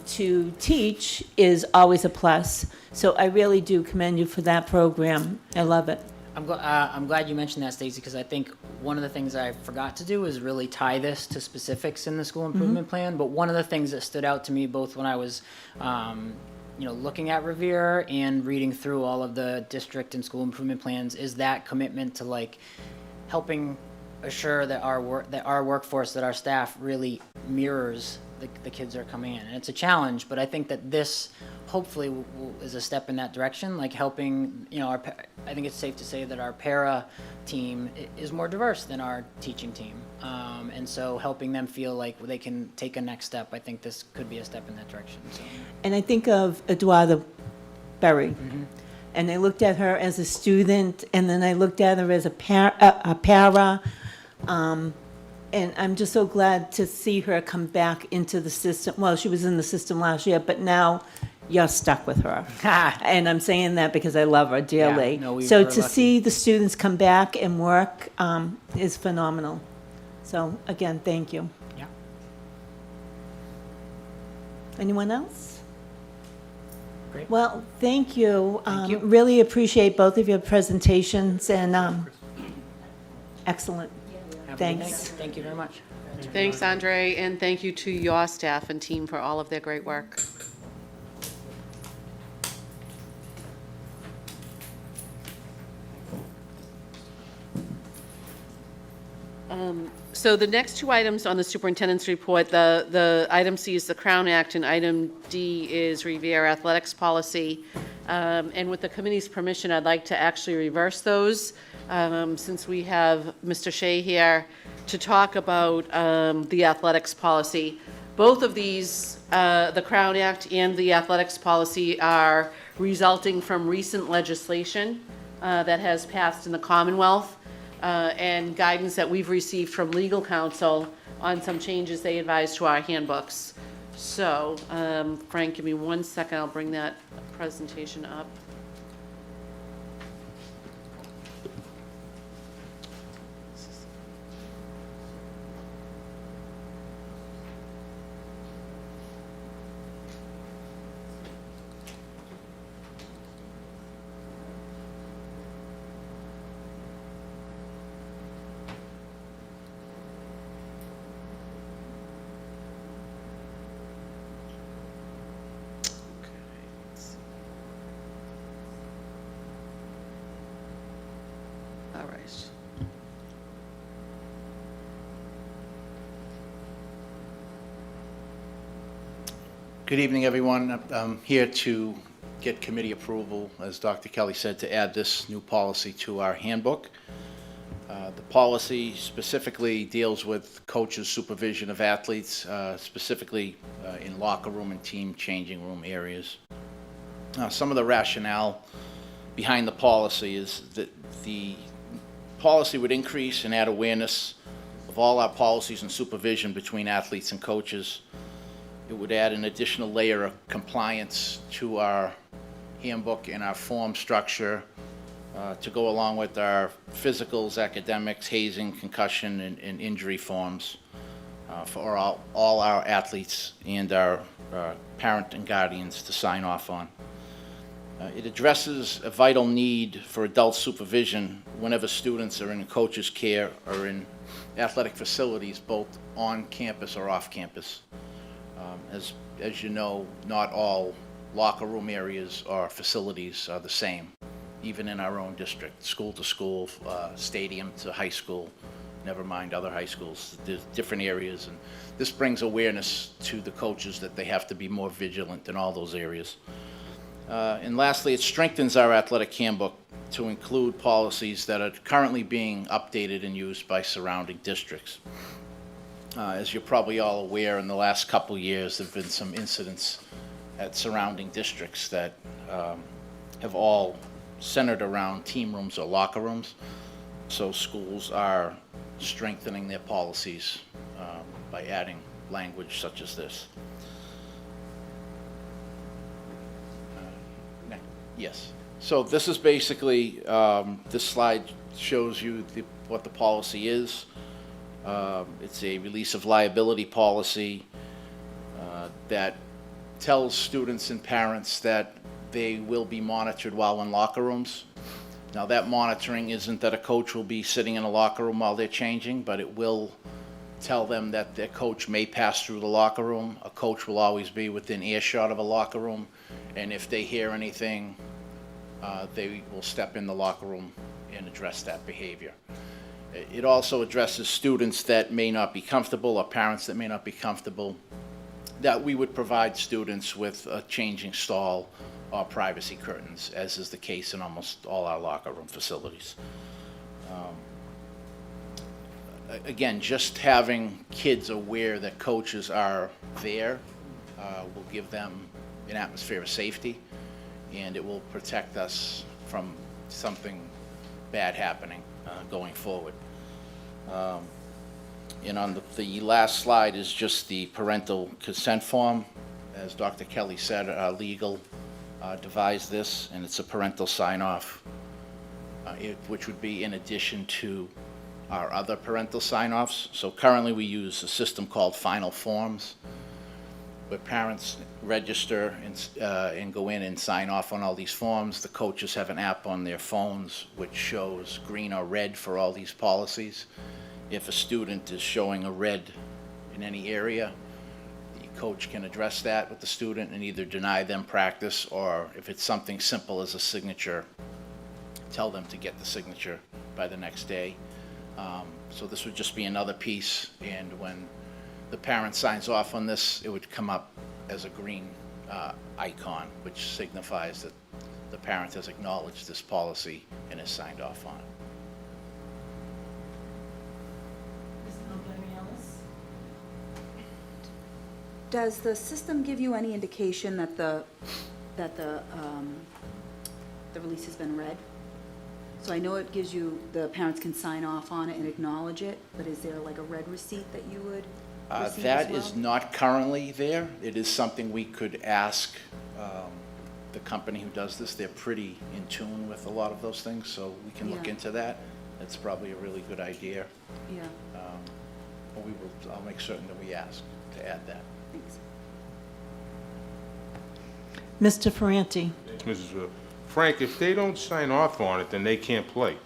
Speaker 1: to teach is always a plus. So I really do commend you for that program. I love it.
Speaker 11: I'm glad you mentioned that, Stacy, because I think one of the things I forgot to do is really tie this to specifics in the school improvement plan. But one of the things that stood out to me, both when I was, looking at Revere and reading through all of the district and school improvement plans, is that commitment to helping assure that our workforce, that our staff really mirrors the kids that are coming in. And it's a challenge, but I think that this hopefully is a step in that direction, helping, I think it's safe to say that our para team is more diverse than our teaching team. And so helping them feel like they can take a next step, I think this could be a step in that direction. So.
Speaker 1: And I think of Eduarda Berry. And I looked at her as a student, and then I looked at her as a para. And I'm just so glad to see her come back into the system. Well, she was in the system last year, but now you're stuck with her. And I'm saying that because I love her dearly.
Speaker 11: Yeah, no,
Speaker 1: So
Speaker 11: we're
Speaker 1: to
Speaker 11: lucky.
Speaker 1: see the students come back and work is phenomenal. So again, thank you.
Speaker 11: Yeah.
Speaker 1: Anyone else?
Speaker 11: Great.
Speaker 1: Well, thank you.
Speaker 11: Thank you.
Speaker 1: Really appreciate both of your presentations, and excellent.
Speaker 11: Have a good
Speaker 1: Thanks.
Speaker 11: night. Thank you very much.
Speaker 5: Thanks, Andre, and thank you to your staff and team for all of their great work. So the next two items on the superintendent's report, the item C is the Crown Act, and item D is Revere Athletics Policy. And with the committee's permission, I'd like to actually reverse those, since we have Mr. Shea here to talk about the athletics policy. Both of these, the Crown Act and the athletics policy, are resulting from recent legislation that has passed in the Commonwealth, and guidance that we've received from legal counsel on some changes they advised to our handbooks. So, Frank, give me 1 second, I'll bring that presentation up. All right.
Speaker 13: Good evening, everyone. I'm here to get committee approval, as Dr. Kelly said, to add this new policy to our handbook. The policy specifically deals with coaches' supervision of athletes, specifically in locker room and team changing room areas. Some of the rationale behind the policy is that the policy would increase and add awareness of all our policies and supervision between athletes and coaches. It would add an additional layer of compliance to our handbook and our form structure to go along with our physicals, academics, hazing, concussion, and injury forms for all our athletes and our parent and guardians to sign off on. It addresses a vital need for adult supervision whenever students are in a coach's care or in athletic facilities, both on campus or off campus. As you know, not all locker room areas or facilities are the same, even in our own district, school to school, stadium to high school, never mind other high schools. There's different areas, and this brings awareness to the coaches that they have to be more vigilant in all those areas. And lastly, it strengthens our athletic handbook to include policies that are currently being updated and used by surrounding districts. As you're probably all aware, in the last couple years, there have been some incidents at surrounding districts that have all centered around team rooms or locker rooms. So schools are strengthening their policies by adding language such as this. Yes. So this is basically, this slide shows you what the policy is. It's a release of liability policy that tells students and parents that they will be monitored while in locker rooms. Now, that monitoring isn't that a coach will be sitting in a locker room while they're changing, but it will tell them that their coach may pass through the locker room. A coach will always be within earshot of a locker room, and if they hear anything, they will step in the locker room and address that behavior. It also addresses students that may not be comfortable or parents that may not be comfortable, that we would provide students with a changing stall or privacy curtains, as is the case in almost all our locker room facilities. Again, just having kids aware that coaches are there will give them an atmosphere of safety, and it will protect us from something bad happening going forward. And on the last slide is just the parental consent form. As Dr. Kelly said, our legal devised this, and it's a parental sign-off, which would be in addition to our other parental sign-offs. So currently we use a system called Final Forms, where parents register and go in and sign off on all these forms. The coaches have an app on their phones which shows green or red for all these policies. If a student is showing a red in any area, the coach can address that with the student and either deny them practice, or if it's something simple as a signature, tell them to get the signature by the next day. So this would just be another piece, and when the parent signs off on this, it would come up as a green icon, which signifies that the parent has acknowledged this policy and has signed off on it.
Speaker 10: Does the system give you any indication that the release has been read? So I know it gives you, the parents can sign off on it and acknowledge it, but is there like a red receipt that you would receive
Speaker 13: That
Speaker 10: as well?
Speaker 13: is not currently there. It is something we could ask the company who does this. They're pretty in tune with a lot of those things, so we can look
Speaker 10: Yeah.
Speaker 13: into that. It's probably a really good idea.
Speaker 10: Yeah,
Speaker 13: But I'll make certain that we ask to add that.
Speaker 10: thanks.
Speaker 1: Mr. Ferranti?
Speaker 6: Mrs. Frank, if they don't sign off on it, then they can't play.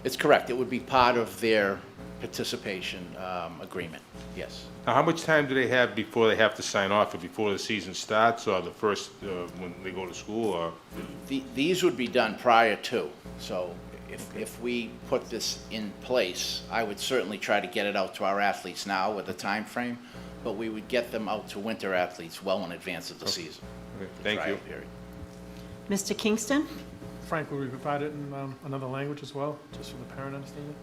Speaker 13: It's correct. It would be part of their participation agreement, yes.
Speaker 6: Now, how much time do they have before they have to sign off? Or before the season starts, or the first, when they go to school, or?
Speaker 13: These would be done prior to, so if we put this in place, I would certainly try to get it out to our athletes now with a time frame, but we would get them out to winter athletes well in advance of the season.
Speaker 6: Okay, thank you.
Speaker 13: Trial period.
Speaker 1: Mr. Kingston?
Speaker 12: Frank, will we provide it in another language as well, just for the parent understanding?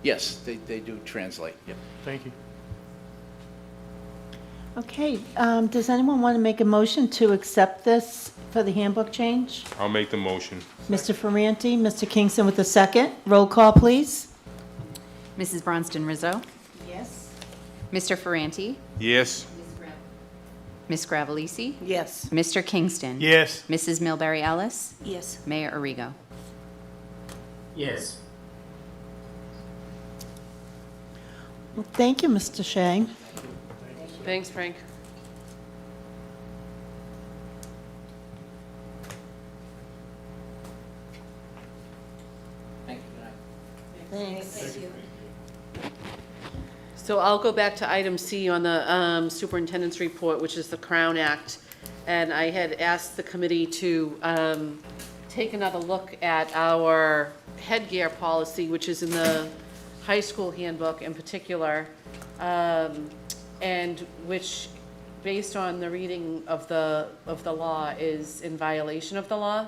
Speaker 13: Yes, they do translate, yep.
Speaker 12: Thank you.
Speaker 1: Okay, does anyone want to make a motion to accept this for the handbook change?
Speaker 6: I'll make the motion.
Speaker 1: Mr. Ferranti, Mr. Kingston with the second. Roll call, please.
Speaker 3: Mrs. Bronston Rizzo.
Speaker 1: Yes.
Speaker 3: Mr. Ferranti.
Speaker 6: Yes?
Speaker 3: Ms. Gravellisi.
Speaker 8: Yes.
Speaker 3: Mr. Kingston.
Speaker 12: Yes.
Speaker 3: Mrs. Milbury Ellis.
Speaker 8: Yes.
Speaker 3: Mayor Arrigo.
Speaker 7: Yes.
Speaker 1: Well, thank you, Mr. Shea.
Speaker 5: Thanks, Frank.
Speaker 13: Thank you.
Speaker 1: Thanks.
Speaker 5: So I'll go back to item C on the superintendent's report, which is the Crown Act. And I had asked the committee to take another look at our headgear policy, which is in the high school handbook in particular, and which, based on the reading of the law, is in violation of the law.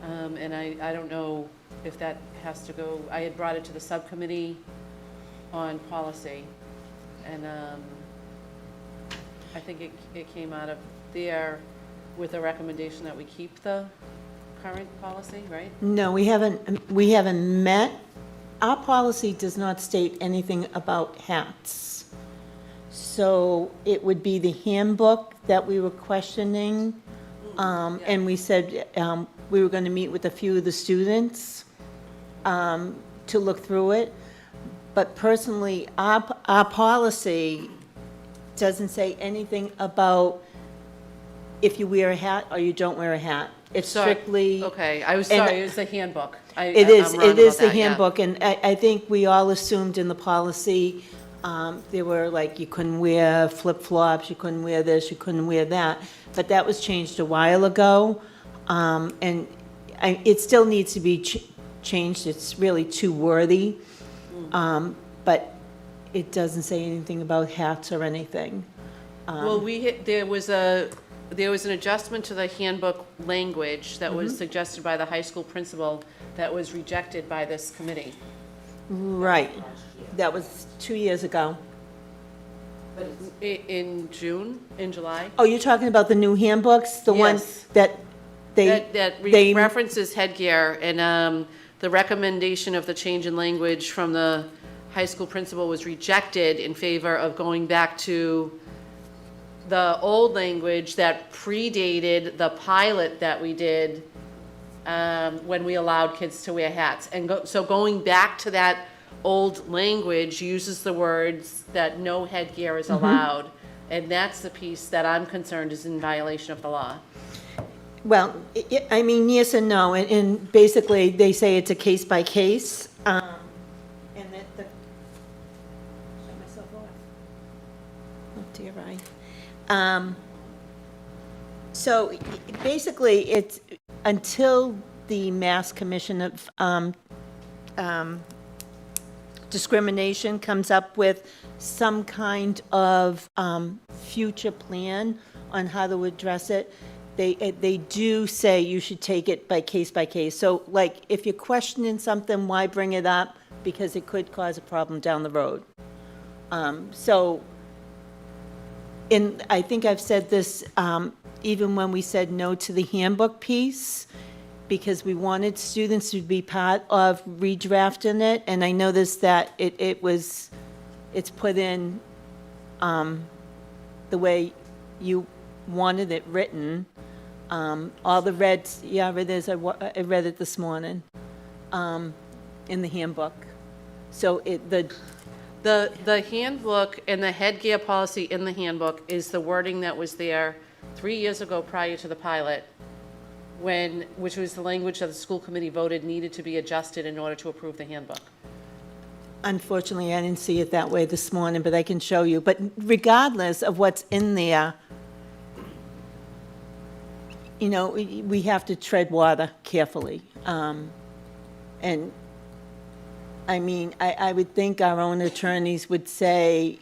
Speaker 5: And I don't know if that has to go, I had brought it to the subcommittee on policy, and I think it came out of there with a recommendation that we keep the current policy, right?
Speaker 1: No, we haven't met. Our policy does not state anything about hats. So it would be the handbook that we were questioning. And we said we were going to meet with a few of the students to look through it. But personally, our policy doesn't say anything about if you wear a hat or you don't wear a hat. It's strictly.
Speaker 5: Okay, I was
Speaker 1: and-
Speaker 5: sorry, it was the handbook.
Speaker 1: It
Speaker 5: I'm
Speaker 1: is,
Speaker 5: wrong
Speaker 1: it is
Speaker 5: about
Speaker 1: the
Speaker 5: that, yeah.
Speaker 1: handbook, and I think we all assumed in the policy, there were like, you couldn't wear flip-flops, you couldn't wear this, you couldn't wear that, but that was changed a while ago, and it still needs to be changed, it's really too wordy, but it doesn't say anything about hats or anything.
Speaker 5: Well, there was an adjustment to the handbook language that was suggested by the high school principal that was rejected by this committee.
Speaker 1: Right, that was 2 years ago.
Speaker 5: In June, in July?
Speaker 1: Oh, you're talking about the new handbooks, the ones
Speaker 5: Yes.
Speaker 1: that they
Speaker 5: references headgear, and the recommendation of the change in language from the high school principal was rejected in favor of going back to the old language that predated the pilot that we did when we allowed kids to wear hats. And so going back to that old language uses the words that no headgear is allowed. And that's the piece that I'm concerned is in violation of the law.
Speaker 1: Well, I mean, yes and no, and basically, they say it's a case by case, and that the, shut myself off. Oh dear, so basically, it's until the Mass Commission of Discrimination comes up with some kind of future plan on how to address it. They do say you should take it by case. So like, if you're questioning something, why bring it up? Because it could cause a problem down the road. I think I've said this, even when we said no to the handbook piece, because we wanted students to be part of redrafting it, and I noticed that it's put in the way you wanted it written. All the reds, yeah, it is, I read it this morning, in the handbook. So
Speaker 5: The handbook and the headgear policy in the handbook is the wording that was there 3 years ago prior to the pilot, which was the language that the school committee voted needed to be adjusted in order to approve the handbook.
Speaker 1: Unfortunately, I didn't see it that way this morning, but I can show you. But regardless of what's in there, we have to tread water carefully. And, I mean, I would think our own attorneys would say,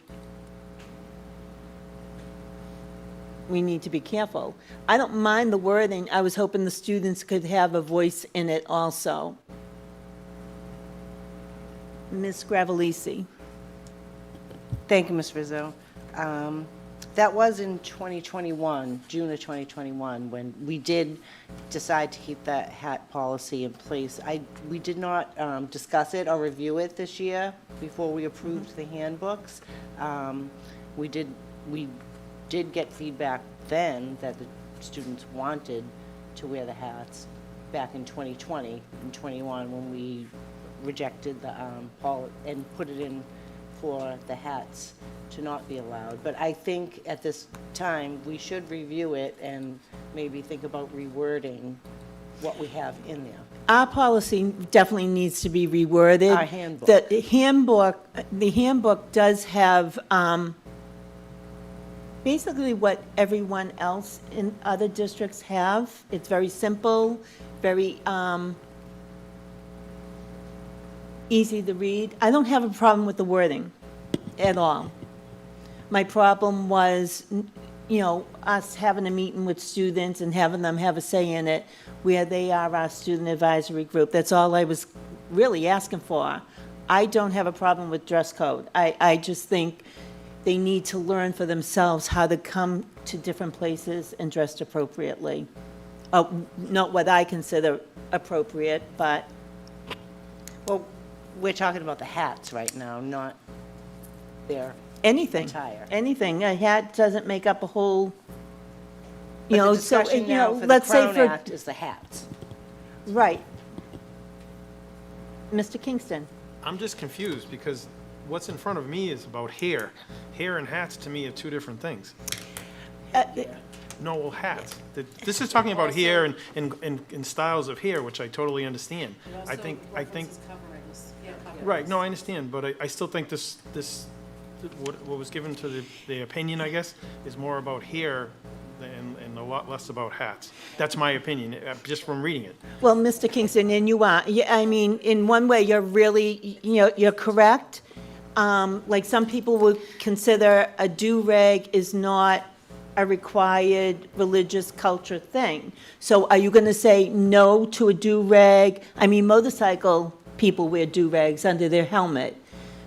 Speaker 1: we need to be careful. I don't mind the wording. I was hoping the students could have a voice in it also. Ms. Gravellisi.
Speaker 8: Thank you, Ms. Rizzo. That was in 2021, June of 2021, when we did decide to keep that hat policy in place. We did not discuss it or review it this year before we approved the handbooks. We did get feedback then that the students wanted to wear the hats back in 2020 and 21 when we rejected the and put it in for the hats to not be allowed. But I think at this time, we should review it and maybe think about rewording what we have in there.
Speaker 1: Our policy definitely needs to be reworded.
Speaker 8: Our handbook.
Speaker 1: The handbook does have basically what everyone else in other districts have. It's very simple, very easy to read. I don't have a problem with the wording at all. My problem was, us having a meeting with students and having them have a say in it, where they are our student advisory group. That's all I was really asking for. I don't have a problem with dress code. I just think they need to learn for themselves how to come to different places and dressed appropriately. Not what I consider appropriate, but
Speaker 8: Well, we're talking about the hats right now, not their
Speaker 1: anything.
Speaker 8: attire.
Speaker 1: Anything. A hat doesn't make up a whole,
Speaker 8: But the discussion now for the Crown Act is the hats.
Speaker 1: Right. Mr. Kingston?
Speaker 12: I'm just confused because what's in front of me is about hair. Hair and hats to me are two different things. No, well, hats. This is talking about hair and styles of hair, which I totally understand. I think, right, no, I understand, but I still think this, what was given to the opinion, I guess, is more about hair and a lot less about hats. That's my opinion, just from reading it.
Speaker 1: Well, Mr. Kingston, and you are, I mean, in one way, you're really, you're correct. Like some people would consider a do-rag is not a required religious culture thing. So are you going to say no to a do-rag? I mean, motorcycle people wear do-rags under their helmet.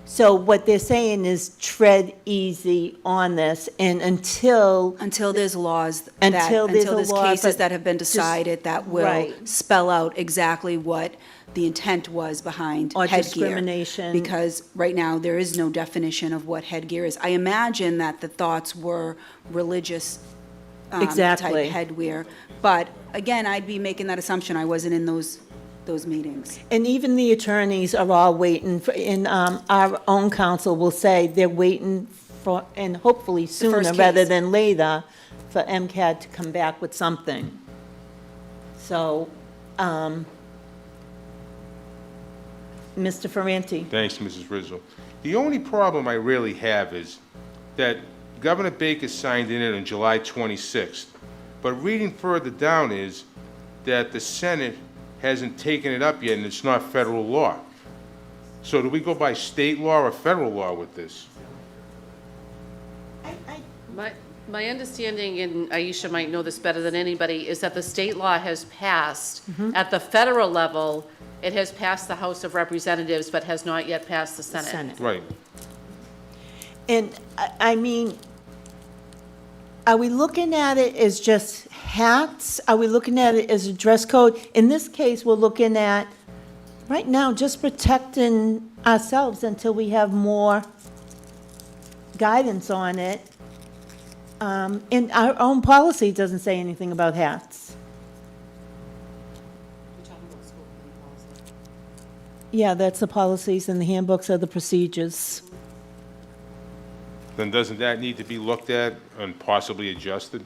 Speaker 1: So what they're saying is tread easy on this, and until
Speaker 10: Until there's laws,
Speaker 1: Until there's a
Speaker 10: there's
Speaker 1: law,
Speaker 10: cases
Speaker 1: but
Speaker 10: that have been
Speaker 1: just-
Speaker 10: decided that will
Speaker 1: right.
Speaker 10: spell out exactly what the intent was behind
Speaker 1: Or
Speaker 10: headgear.
Speaker 1: discrimination.
Speaker 10: Because right now, there is no definition of what headgear is. I imagine that the thoughts were religious
Speaker 1: Exactly.
Speaker 10: type headwear. But again, I'd be making that assumption. I wasn't in those meetings.
Speaker 1: And even the attorneys are all waiting, our own counsel will say they're waiting for, and hopefully sooner
Speaker 10: first
Speaker 1: rather
Speaker 10: case.
Speaker 1: than later, for MCAD to come back with something. So, Mr. Ferranti?
Speaker 6: Thanks, Mrs. Rizzo. The only problem I really have is that Governor Baker signed in it on July 26th, but reading further down is that the Senate hasn't taken it up yet, and it's not federal law. So do we go by state law or federal law with this?
Speaker 5: My understanding, and Aisha might know this better than anybody, is that the state law has passed. At the federal level, it has passed the House of Representatives, but has not yet passed the Senate.
Speaker 6: Right.
Speaker 1: And, I mean, are we looking at it as just hats? Are we looking at it as a dress code? In this case, we're looking at, right now, just protecting ourselves until we have more guidance on it. And our own policy doesn't say anything about hats. Yeah, that's the policies, and the handbooks are the procedures.
Speaker 6: Then doesn't that need to be looked at and possibly adjusted?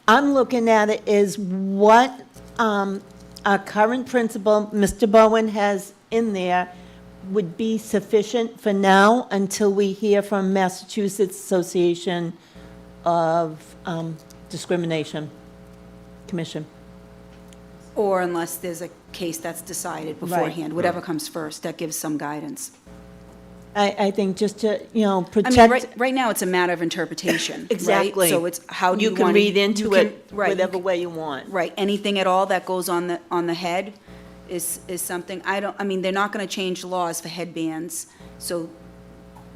Speaker 1: I'm looking at it as what our current principal, Mr. Bowen, has in there would be sufficient for now until we hear from Massachusetts Association of Discrimination Commission.
Speaker 10: Or unless there's a case that's decided beforehand, whatever comes first, that gives some guidance.
Speaker 1: I think just to, you know,
Speaker 10: I mean,
Speaker 1: protect.
Speaker 10: right now, it's a matter of interpretation, right?
Speaker 1: Exactly.
Speaker 10: So it's how do you
Speaker 1: can
Speaker 10: want.
Speaker 1: read into it
Speaker 10: right,
Speaker 1: whatever way you want.
Speaker 10: Right, anything at all that goes on the head is something, I mean, they're not gonna change laws for headbands, so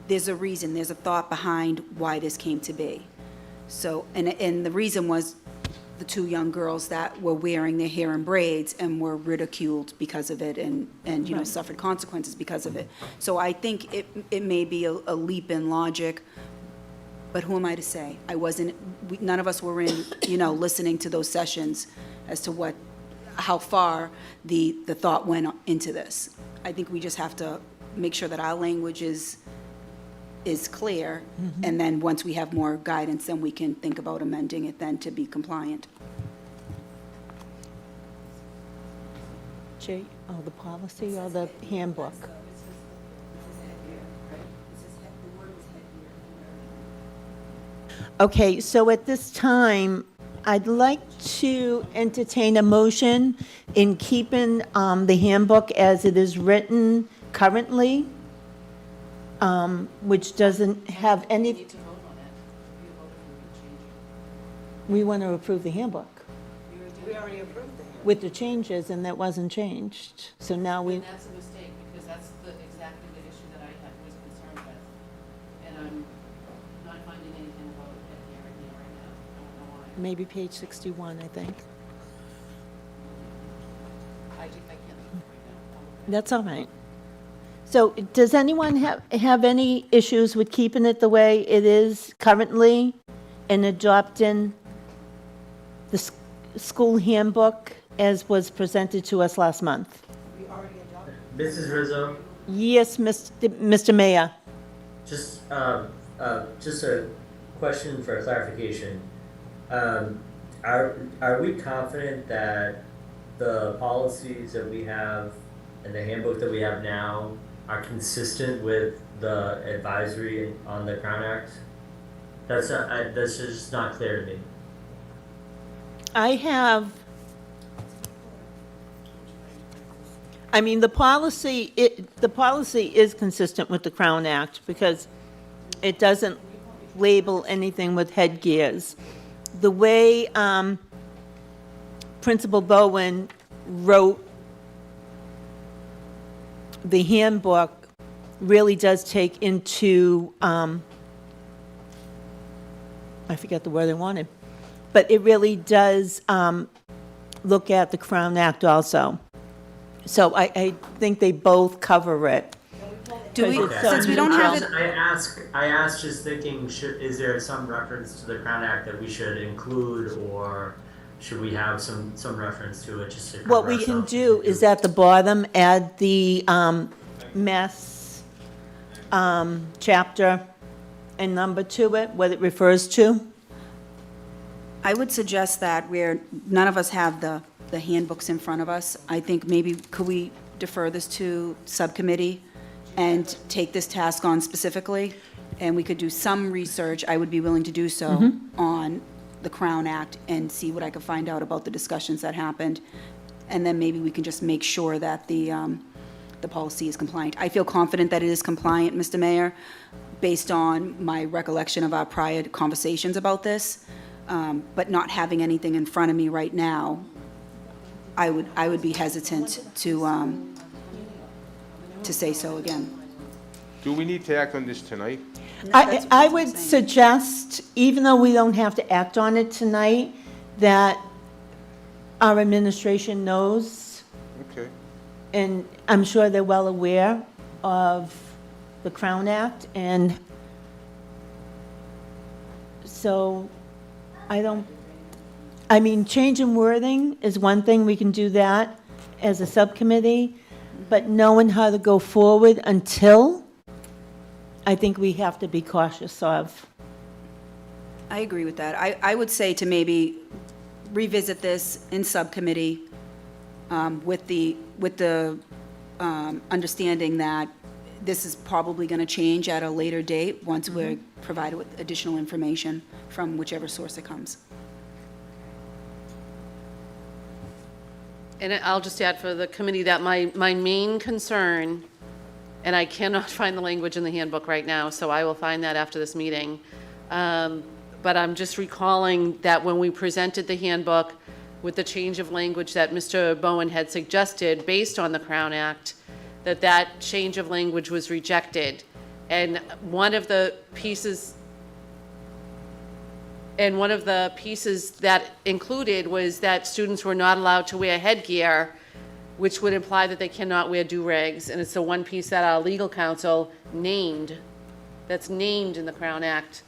Speaker 10: there's a reason, there's a thought behind why this came to be. So, and the reason was the two young girls that were wearing their hair in braids and were ridiculed because of it and you know, suffered consequences because of it. So I think it may be a leap in logic, but who am I to say? None of us were in, you know, listening to those sessions as to how far the thought went into this. I think we just have to make sure that our language is clear, and then once we have more guidance, then we can think about amending it then to be compliant.
Speaker 1: Jay, the policy or the handbook? Okay, so at this time, I'd like to entertain a motion in keeping the handbook as it is written currently, which doesn't have any. We want to approve the handbook.
Speaker 2: We already approved that.
Speaker 1: With the changes, and that wasn't changed. So now we,
Speaker 5: And that's a mistake, because that's exactly the issue that I was concerned with. And I'm not finding anything about headgear in here right now. I don't know why.
Speaker 1: maybe page 61, I think.
Speaker 5: I can't look right now.
Speaker 1: That's all right. So does anyone have any issues with keeping it the way it is currently and adopting the school handbook as was presented to us last month?
Speaker 7: Mrs. Rizzo,
Speaker 1: Yes, Mr. Mayor.
Speaker 7: just a question for clarification. Are we confident that the policies that we have and the handbook that we have now are consistent with the advisory on the Crown Act? That's just not clear to me.
Speaker 1: The policy is consistent with the Crown Act because it doesn't label anything with headgears. The way Principal Bowen wrote the handbook really does take into, I forget the word I wanted, but it really does look at the Crown Act also. So I think they both cover it.
Speaker 10: Do we,
Speaker 1: Because it's
Speaker 10: since we don't have it,
Speaker 7: I asked just thinking, is there some reference to the Crown Act that we should include, or should we have some reference to it just to cover
Speaker 1: What we can
Speaker 7: ourselves?
Speaker 1: do is at the bottom, add the Mass chapter and number to it, what it refers to.
Speaker 10: I would suggest that none of us have the handbooks in front of us. I think maybe could we defer this to subcommittee and take this task on specifically? And we could do some research, I would be willing to do so, on the Crown Act and see what I could find out about the discussions that happened. And then maybe we can just make sure that the policy is compliant. I feel confident that it is compliant, Mr. Mayor, based on my recollection of our prior conversations about this. But not having anything in front of me right now, I would be hesitant to say so again.
Speaker 6: Do we need to act on this tonight?
Speaker 1: I would suggest, even though we don't have to act on it tonight, that our administration knows,
Speaker 6: Okay.
Speaker 1: and I'm sure they're well aware of the Crown Act, and so changing wording is one thing, we can do that as a subcommittee, but knowing how to go forward until, I think we have to be cautious of.
Speaker 10: I agree with that. I would say to maybe revisit this in subcommittee with the understanding that this is probably going to change at a later date once we're provided with additional information from whichever source it comes.
Speaker 5: And I'll just add for the committee that my main concern, and I cannot find the language in the handbook right now, so I will find that after this meeting. But I'm just recalling that when we presented the handbook with the change of language that Mr. Bowen had suggested based on the Crown Act, that change of language was rejected. And one of the pieces that included was that students were not allowed to wear headgear, which would imply that they cannot wear do-rags. And it's the one piece that our legal counsel named, that's named in the Crown Act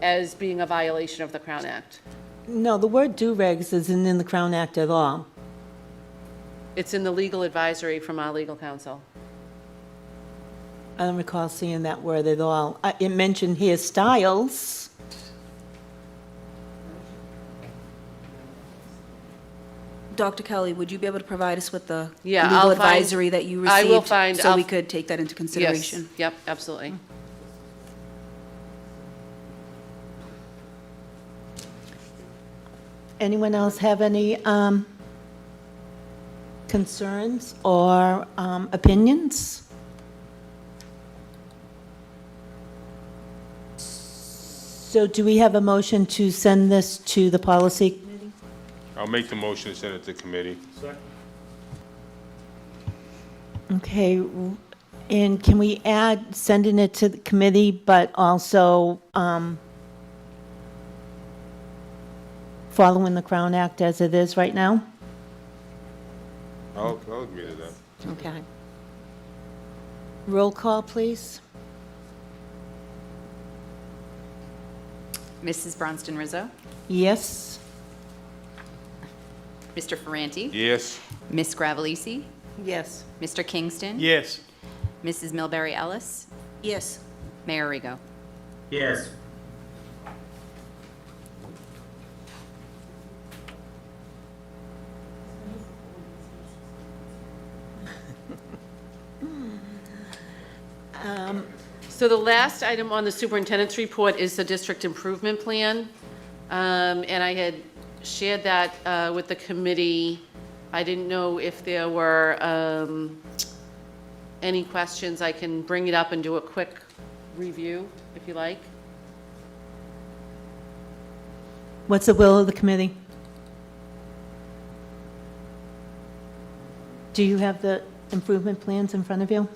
Speaker 5: as being a violation of the Crown Act.
Speaker 1: No, the word do-regs isn't in the Crown Act at all.
Speaker 5: It's in the legal advisory from our legal counsel.
Speaker 1: I don't recall seeing that word at all. It mentioned hairstyles.
Speaker 10: Dr. Kelly, would you be able to provide us with the
Speaker 5: Yeah,
Speaker 10: legal
Speaker 5: I'll find-
Speaker 10: advisory that you received?
Speaker 5: I will find-
Speaker 10: So we
Speaker 5: I'll-
Speaker 10: could take that into consideration?
Speaker 5: Yes, yep, absolutely.
Speaker 1: Anyone else have any concerns or opinions? So do we have a motion to send this to the policy committee?
Speaker 6: I'll make the motion to send it to committee.
Speaker 1: Okay, and can we add sending it to the committee, but also following the Crown Act as it is right now?
Speaker 6: I'll agree to that.
Speaker 1: Okay. Roll call, please.
Speaker 3: Mrs. Bronston Rizzo,
Speaker 1: Yes?
Speaker 3: Mr. Ferranti,
Speaker 6: Yes.
Speaker 3: Miss Gravelisi,
Speaker 8: Yes.
Speaker 3: Mr. Kingston,
Speaker 12: Yes.
Speaker 3: Mrs. Milbury Ellis,
Speaker 8: Yes.
Speaker 3: Mayor Rigo.
Speaker 7: Yes.
Speaker 5: So the last item on the superintendent's report is the district improvement plan. And I had shared that with the committee. I didn't know if there were any questions. I can bring it up and do a quick review, if you like.
Speaker 1: What's the will of the committee? Do you have the improvement plans in front of you?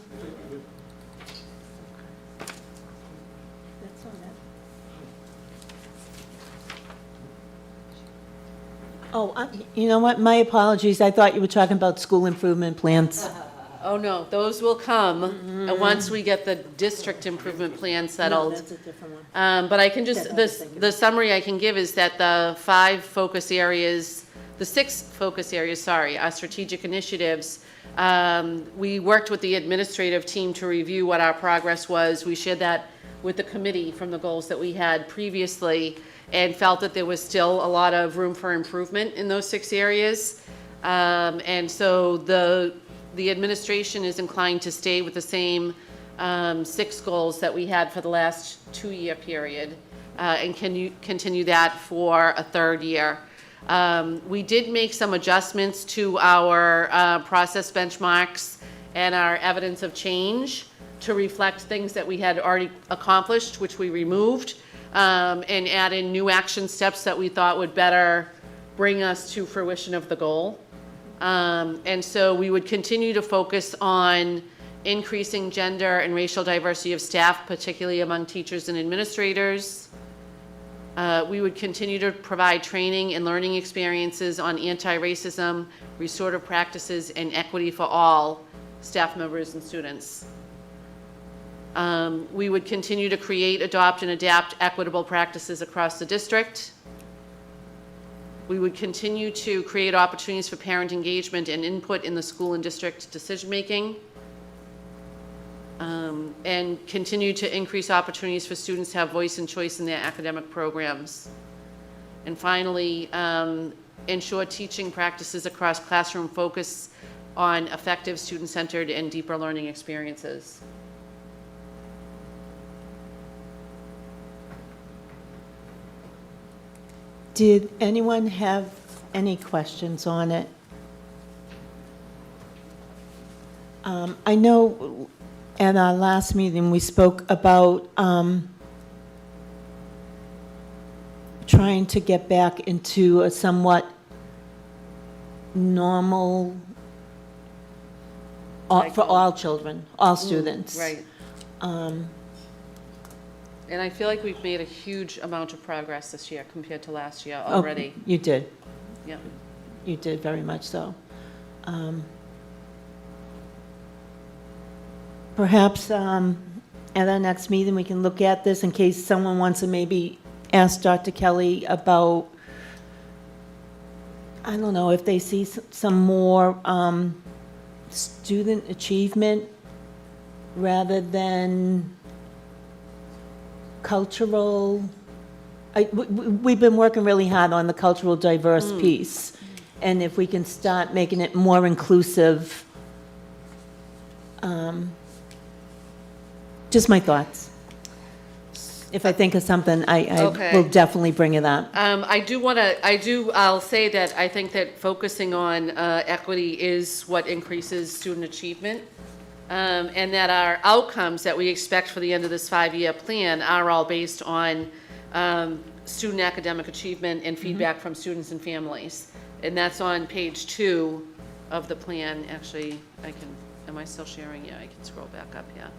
Speaker 1: Oh, you know what? My apologies. I thought you were talking about school improvement plans.
Speaker 5: Oh, no, those will come once we get the district improvement plan settled.
Speaker 1: No, that's a different one.
Speaker 5: But I can just, the summary I can give is that the 6 focus areas, our strategic initiatives, we worked with the administrative team to review what our progress was. We shared that with the committee from the goals that we had previously and felt that there was still a lot of room for improvement in those 6 areas. And so the administration is inclined to stay with the same 6 goals that we had for the last 2-year period, and can you continue that for a 3rd year. We did make some adjustments to our process benchmarks and our evidence of change to reflect things that we had already accomplished, which we removed, and add in new action steps that we thought would better bring us to fruition of the goal. And so we would continue to focus on increasing gender and racial diversity of staff, particularly among teachers and administrators. We would continue to provide training and learning experiences on anti-racism, restorative practices, and equity for all staff members and students. We would continue to create, adopt, and adapt equitable practices across the district. We would continue to create opportunities for parent engagement and input in the school and district decision-making. And continue to increase opportunities for students to have voice and choice in their academic programs. And finally, ensure teaching practices across classroom focus on effective, student-centered, and deeper learning experiences.
Speaker 1: Did anyone have any questions on it? I know at our last meeting, we spoke about trying to get back into a somewhat normal, for all children, all students.
Speaker 5: Right. And I feel like we've made a huge amount of progress this year compared to last year
Speaker 1: Oh,
Speaker 5: already.
Speaker 1: you did.
Speaker 5: Yeah.
Speaker 1: You did, very much so. Perhaps at our next meeting, we can look at this in case someone wants to maybe ask Dr. Kelly about, I don't know, if they see some more student achievement rather than cultural. We've been working really hard on the cultural diverse piece. And if we can start making it more inclusive, just my thoughts. If I think of something, I
Speaker 5: Okay.
Speaker 1: will definitely bring it up.
Speaker 5: I'll say that I think that focusing on equity is what increases student achievement. And that our outcomes that we expect for the end of this 5-year plan are all based on student academic achievement and feedback from students and families. And that's on page 2 of the plan. Actually, am I still sharing? Yeah, I can scroll back up here.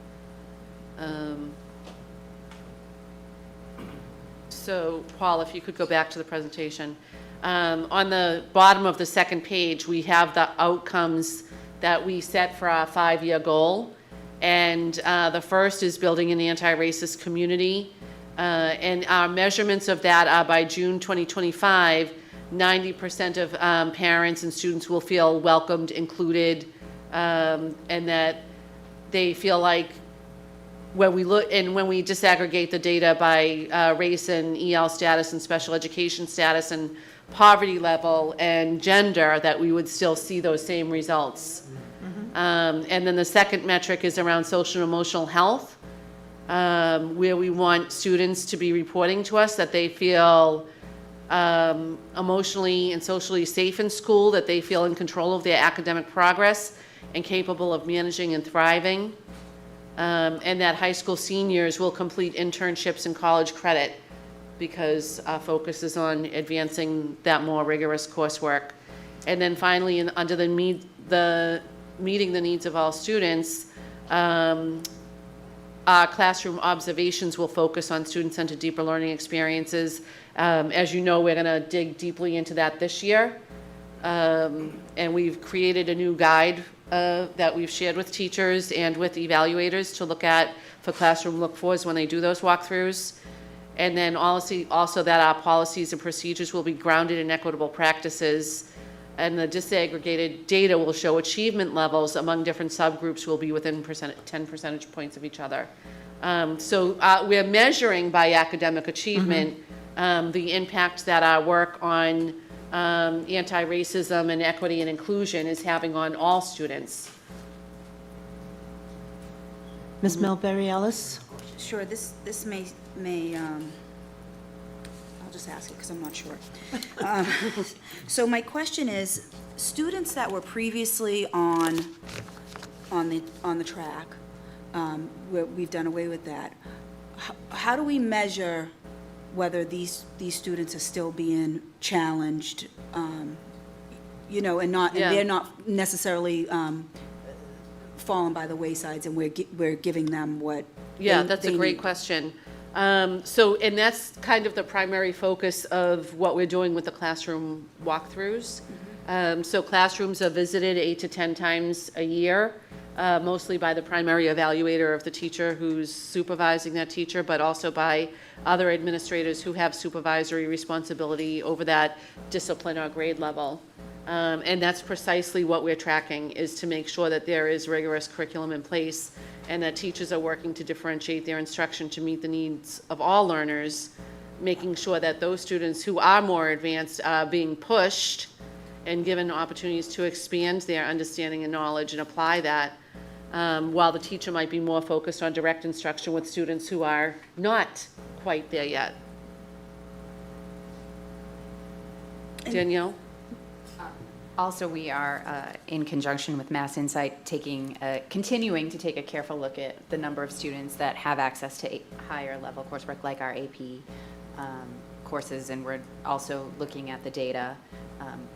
Speaker 5: So, Paul, if you could go back to the presentation. On the bottom of the second page, we have the outcomes that we set for our 5-year goal. And the first is building an anti-racist community. And our measurements of that are by June 2025, 90% of parents and students will feel welcomed, included, and that they feel like when we look and when we disaggregate the data by race and EL status and special education status and poverty level and gender, that we would still see those same results. And then the second metric is around social and emotional health, where we want students to be reporting to us that they feel emotionally and socially safe in school, that they feel in control of their academic progress and capable of managing and thriving, and that high school seniors will complete internships and college credit because our focus is on advancing that more rigorous coursework. And then finally, under the meeting the needs of all students, our classroom observations will focus on student-centered deeper learning experiences. As you know, we're going to dig deeply into that this year. And we've created a new guide that we've shared with teachers and with evaluators to look at for classroom look-fors when they do those walkthroughs. And then also that our policies and procedures will be grounded in equitable practices, and the disaggregated data will show achievement levels among different subgroups will be within 10 percentage points of each other. So we're measuring by academic achievement the impact that our work on anti-racism and equity and inclusion is having on all students.
Speaker 1: Ms. Milbury Ellis?
Speaker 10: Sure, this may, I'll just ask it because I'm not sure. So my question is, students that were previously on the track, we've done away with that. How do we measure whether these students are still being challenged, and they're not necessarily fallen by the waysides, and we're giving them what
Speaker 5: That's a great
Speaker 10: need.
Speaker 5: question. And that's kind of the primary focus of what we're doing with the classroom walkthroughs. So classrooms are visited 8 to 10 times a year, mostly by the primary evaluator of the teacher who's supervising that teacher, but also by other administrators who have supervisory responsibility over that discipline or grade level. And that's precisely what we're tracking, is to make sure that there is rigorous curriculum in place and that teachers are working to differentiate their instruction to meet the needs of all learners, making sure that those students who are more advanced are being pushed and given opportunities to expand their understanding and knowledge and apply that, while the teacher might be more focused on direct instruction with students who are not quite there yet. Danielle?
Speaker 3: Also, we are, in conjunction with Mass Insight, continuing to take a careful look at the number of students that have access to higher level coursework, like our AP courses, and we're also looking at the data.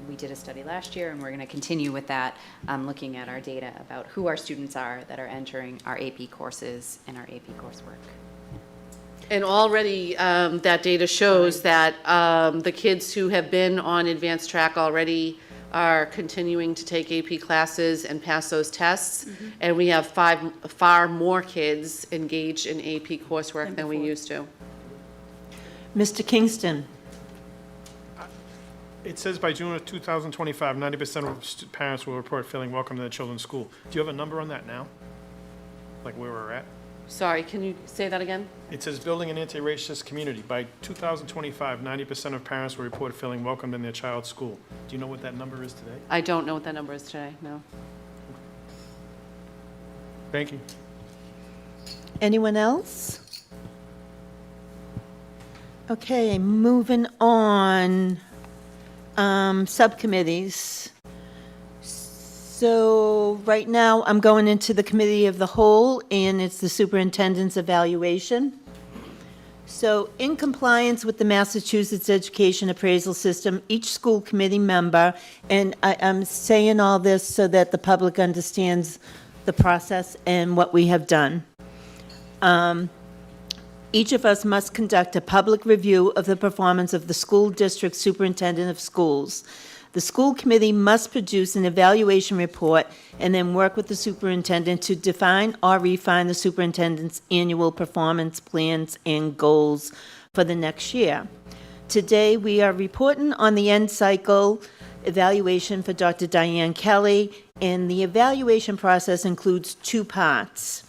Speaker 3: We did a study last year, and we're going to continue with that, looking at our data about who our students are that are entering our AP courses and our AP coursework.
Speaker 5: And already, that data shows that the kids who have been on advanced track already are continuing to take AP classes and pass those tests. And we have far more kids engaged in AP coursework than we used to.
Speaker 1: Mr. Kingston?
Speaker 12: It says by June of 2025, 90% of parents will report feeling welcome to their children's school. Do you have a number on that now? Like where we're at?
Speaker 5: Sorry, can you say that again?
Speaker 12: It says building an anti-racist community. By 2025, 90% of parents will report feeling welcomed in their child's school. Do you know what that number is today?
Speaker 5: I don't know what that number is today, no.
Speaker 12: Thank you.
Speaker 1: Anyone else? Okay, moving on. Subcommittees. So right now, I'm going into the committee of the whole, and it's the superintendent's evaluation. So in compliance with the Massachusetts Education Appraisal System, each school committee member, and I'm saying all this so that the public understands the process and what we have done. Each of us must conduct a public review of the performance of the school district superintendent of schools. The school committee must produce an evaluation report and then work with the superintendent to define or refine the superintendent's annual performance plans and goals for the next year. Today, we are reporting on the end cycle evaluation for Dr. Diane Kelly, and the evaluation process includes two parts.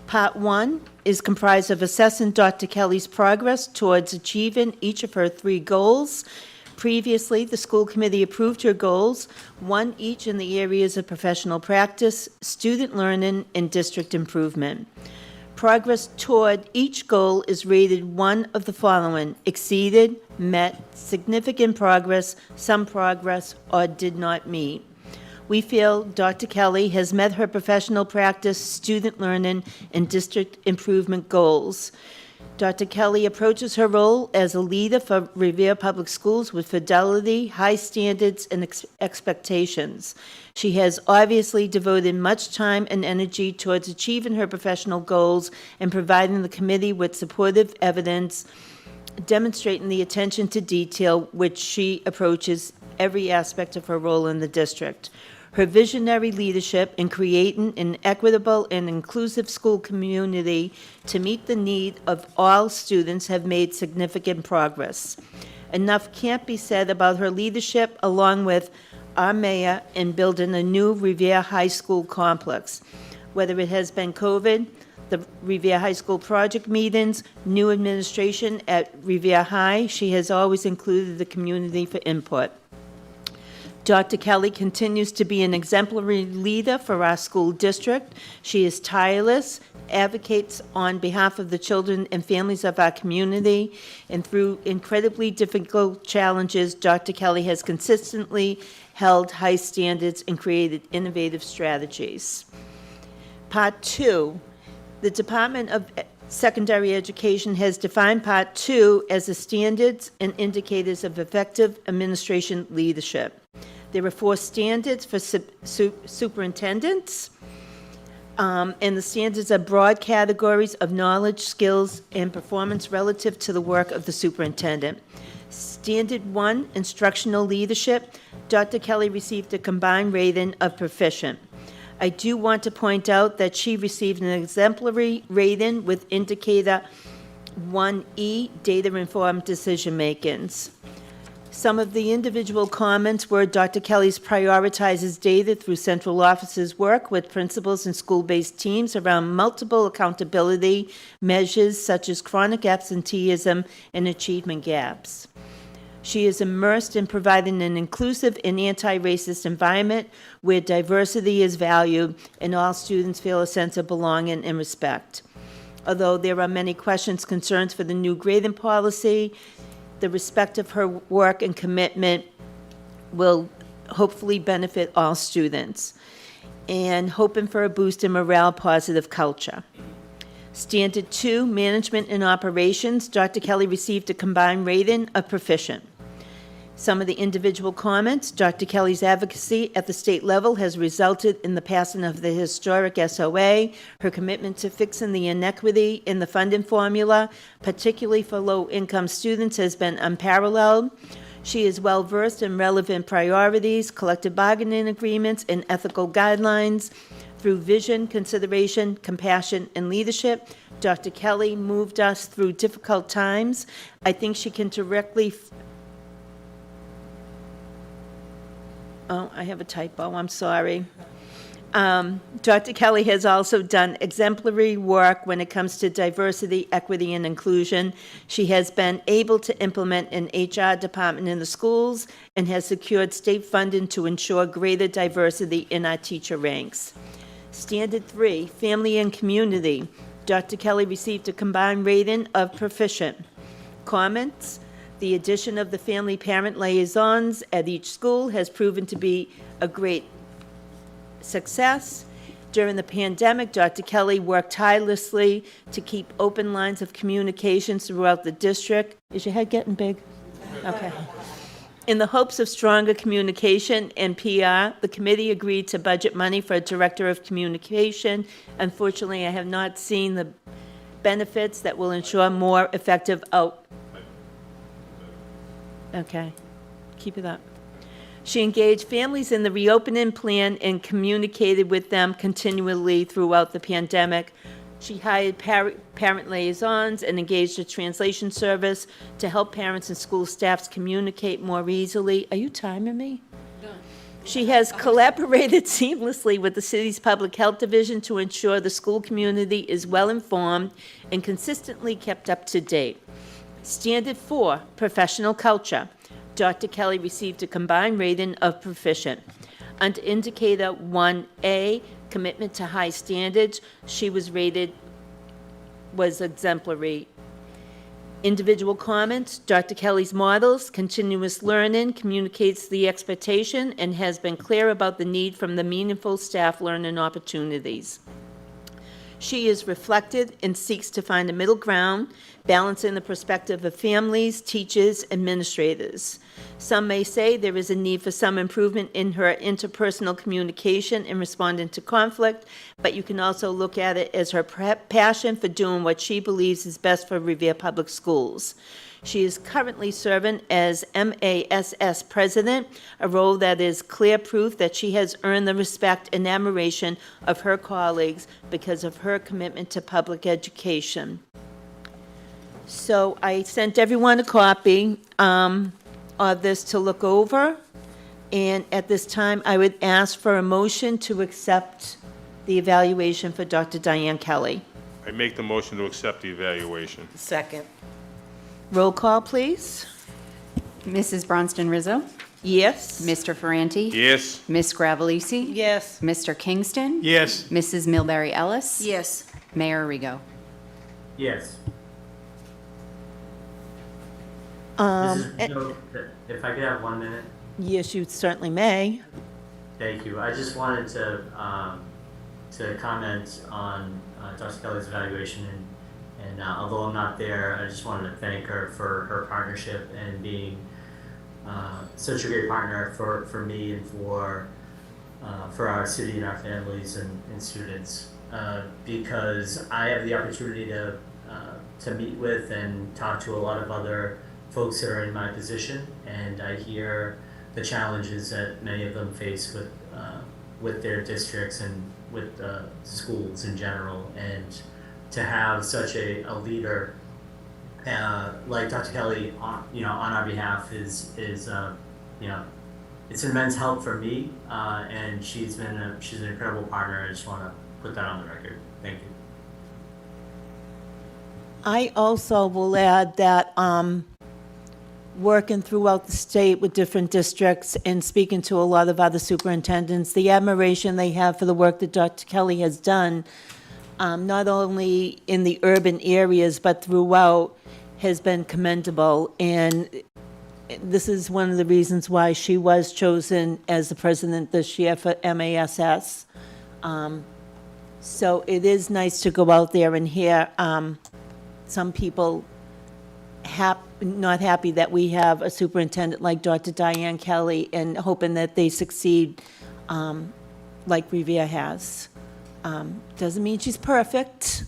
Speaker 1: Part 1 is comprised of assessing Dr. Kelly's progress towards achieving each of her 3 goals. Previously, the school committee approved her goals, one each in the areas of professional practice, student learning, and district improvement. Progress toward each goal is rated one of the following: exceeded, met, significant progress, some progress, or did not meet. We feel Dr. Kelly has met her professional practice, student learning, and district improvement goals. Dr. Kelly approaches her role as a leader for Revere Public Schools with fidelity, high standards, and expectations. She has obviously devoted much time and energy towards achieving her professional goals and providing the committee with supportive evidence, demonstrating the attention to detail which she approaches every aspect of her role in the district. Her visionary leadership in creating an equitable and inclusive school community to meet the need of all students have made significant progress. Enough can't be said about her leadership, along with our mayor, in building a new Revere High School complex. Whether it has been COVID, the Revere High School project meetings, new administration at Revere High, she has always included the community for input. Dr. Kelly continues to be an exemplary leader for our school district. She is tireless, advocates on behalf of the children and families of our community, and through incredibly difficult challenges, Dr. Kelly has consistently held high standards and created innovative strategies. Part 2, the Department of Secondary Education has defined Part 2 as the standards and indicators of effective administration leadership. There are 4 standards for superintendents, and the standards are broad categories of knowledge, skills, and performance relative to the work of the superintendent. Standard 1, instructional leadership. Dr. Kelly received a combined rating of proficient. I do want to point out that she received an exemplary rating with indicator 1E, data-informed decision-makings. Some of the individual comments were Dr. Kelly's prioritizes data through central office's work with principals and school-based teams around multiple accountability measures such as chronic absenteeism and achievement gaps. She is immersed in providing an inclusive and anti-racist environment where diversity is valued and all students feel a sense of belonging and respect. Although there are many questions, concerns for the new grading policy, the respect of her work and commitment will hopefully benefit all students, and hoping for a boost in morale, positive culture. Standard 2, Management and Operations, Dr. Kelly received a combined rating of proficient. Some of the individual comments: Dr. Kelly's advocacy at the state level has resulted in the passing of the historic SOA. Her commitment to fixing the inequity in the funding formula, particularly for low-income students, has been unparalleled. She is well-versed in relevant priorities, collective bargaining agreements, and ethical guidelines. Through vision, consideration, compassion, and leadership, Dr. Kelly moved us through difficult times. I think she can directly... Oh, I have a typo, I'm sorry. Dr. Kelly has also done exemplary work when it comes to diversity, equity, and inclusion. She has been able to implement an HR department in the schools and has secured state funding to ensure greater diversity in our teacher ranks. Standard 3, Family and Community. Dr. Kelly received a combined rating of proficient. Comments: the addition of the family parent liaisons at each school has proven to be a great success. During the pandemic, Dr. Kelly worked tirelessly to keep open lines of communications throughout the district. Is your head getting big? Okay. In the hopes of stronger communication and PR, the committee agreed to budget money for a director of communication. Unfortunately, I have not seen the benefits that will ensure more effective Okay, keep it up. She engaged families in the reopening plan and communicated with them continually throughout the pandemic. She hired parent liaisons and engaged a translation service to help parents and school staffs communicate more easily. Are you timing me? No. She has collaborated seamlessly with the city's public health division to ensure the school community is well-informed and consistently kept up to date. Standard 4, Professional Culture. Dr. Kelly received a combined rating of proficient. Under Indicator 1A, Commitment to High Standards, she was rated exemplary. Individual comments: Dr. Kelly's models, continuous learning, communicates the expectation, and has been clear about the need for the meaningful staff learning opportunities. She is reflected and seeks to find a middle ground, balancing the perspective of families, teachers, administrators. Some may say there is a need for some improvement in her interpersonal communication in responding to conflict, but you can also look at it as her passion for doing what she believes is best for Revere Public Schools. She is currently serving as MASS president, a role that is clear proof that she has earned the respect and admiration of her colleagues because of her commitment to public education. So I sent everyone a copy of this to look over, and at this time, I would ask for a motion to accept the evaluation for Dr. Diane Kelly.
Speaker 6: I make the motion to accept the evaluation.
Speaker 8: Second.
Speaker 1: Roll call, please.
Speaker 3: Mrs. Bronston Rizzo,
Speaker 1: Yes?
Speaker 3: Mr. Ferranti.
Speaker 6: Yes.
Speaker 3: Ms. Gravellisi.
Speaker 8: Yes.
Speaker 3: Mr. Kingston.
Speaker 12: Yes.
Speaker 3: Mrs. Milbury Ellis.
Speaker 10: Yes.
Speaker 3: Mayor Rigo.
Speaker 7: Yes. If I could have 1 minute.
Speaker 1: Yes, you certainly may.
Speaker 7: Thank you. I just wanted to comment on Dr. Kelly's evaluation, and although I'm not there, I just wanted to thank her for her partnership and being such a great partner for me and for our city and our families and students. Because I have the opportunity to meet with and talk to a lot of other folks that are in my position, and I hear the challenges that many of them face with their districts and with schools in general. And to have such a leader like Dr. Kelly, on our behalf is it's an immense help for me, and she's an incredible partner. I just want to put that on the record. Thank you.
Speaker 1: I also will add that working throughout the state with different districts and speaking to a lot of other superintendents, the admiration they have for the work that Dr. Kelly has done, not only in the urban areas but throughout, has been commendable. And this is one of the reasons why she was chosen as the president this year for MASS. So it is nice to go out there and hear some people not happy that we have a superintendent like Dr. Diane Kelly, and hoping that they succeed like Revere has. Doesn't mean she's perfect,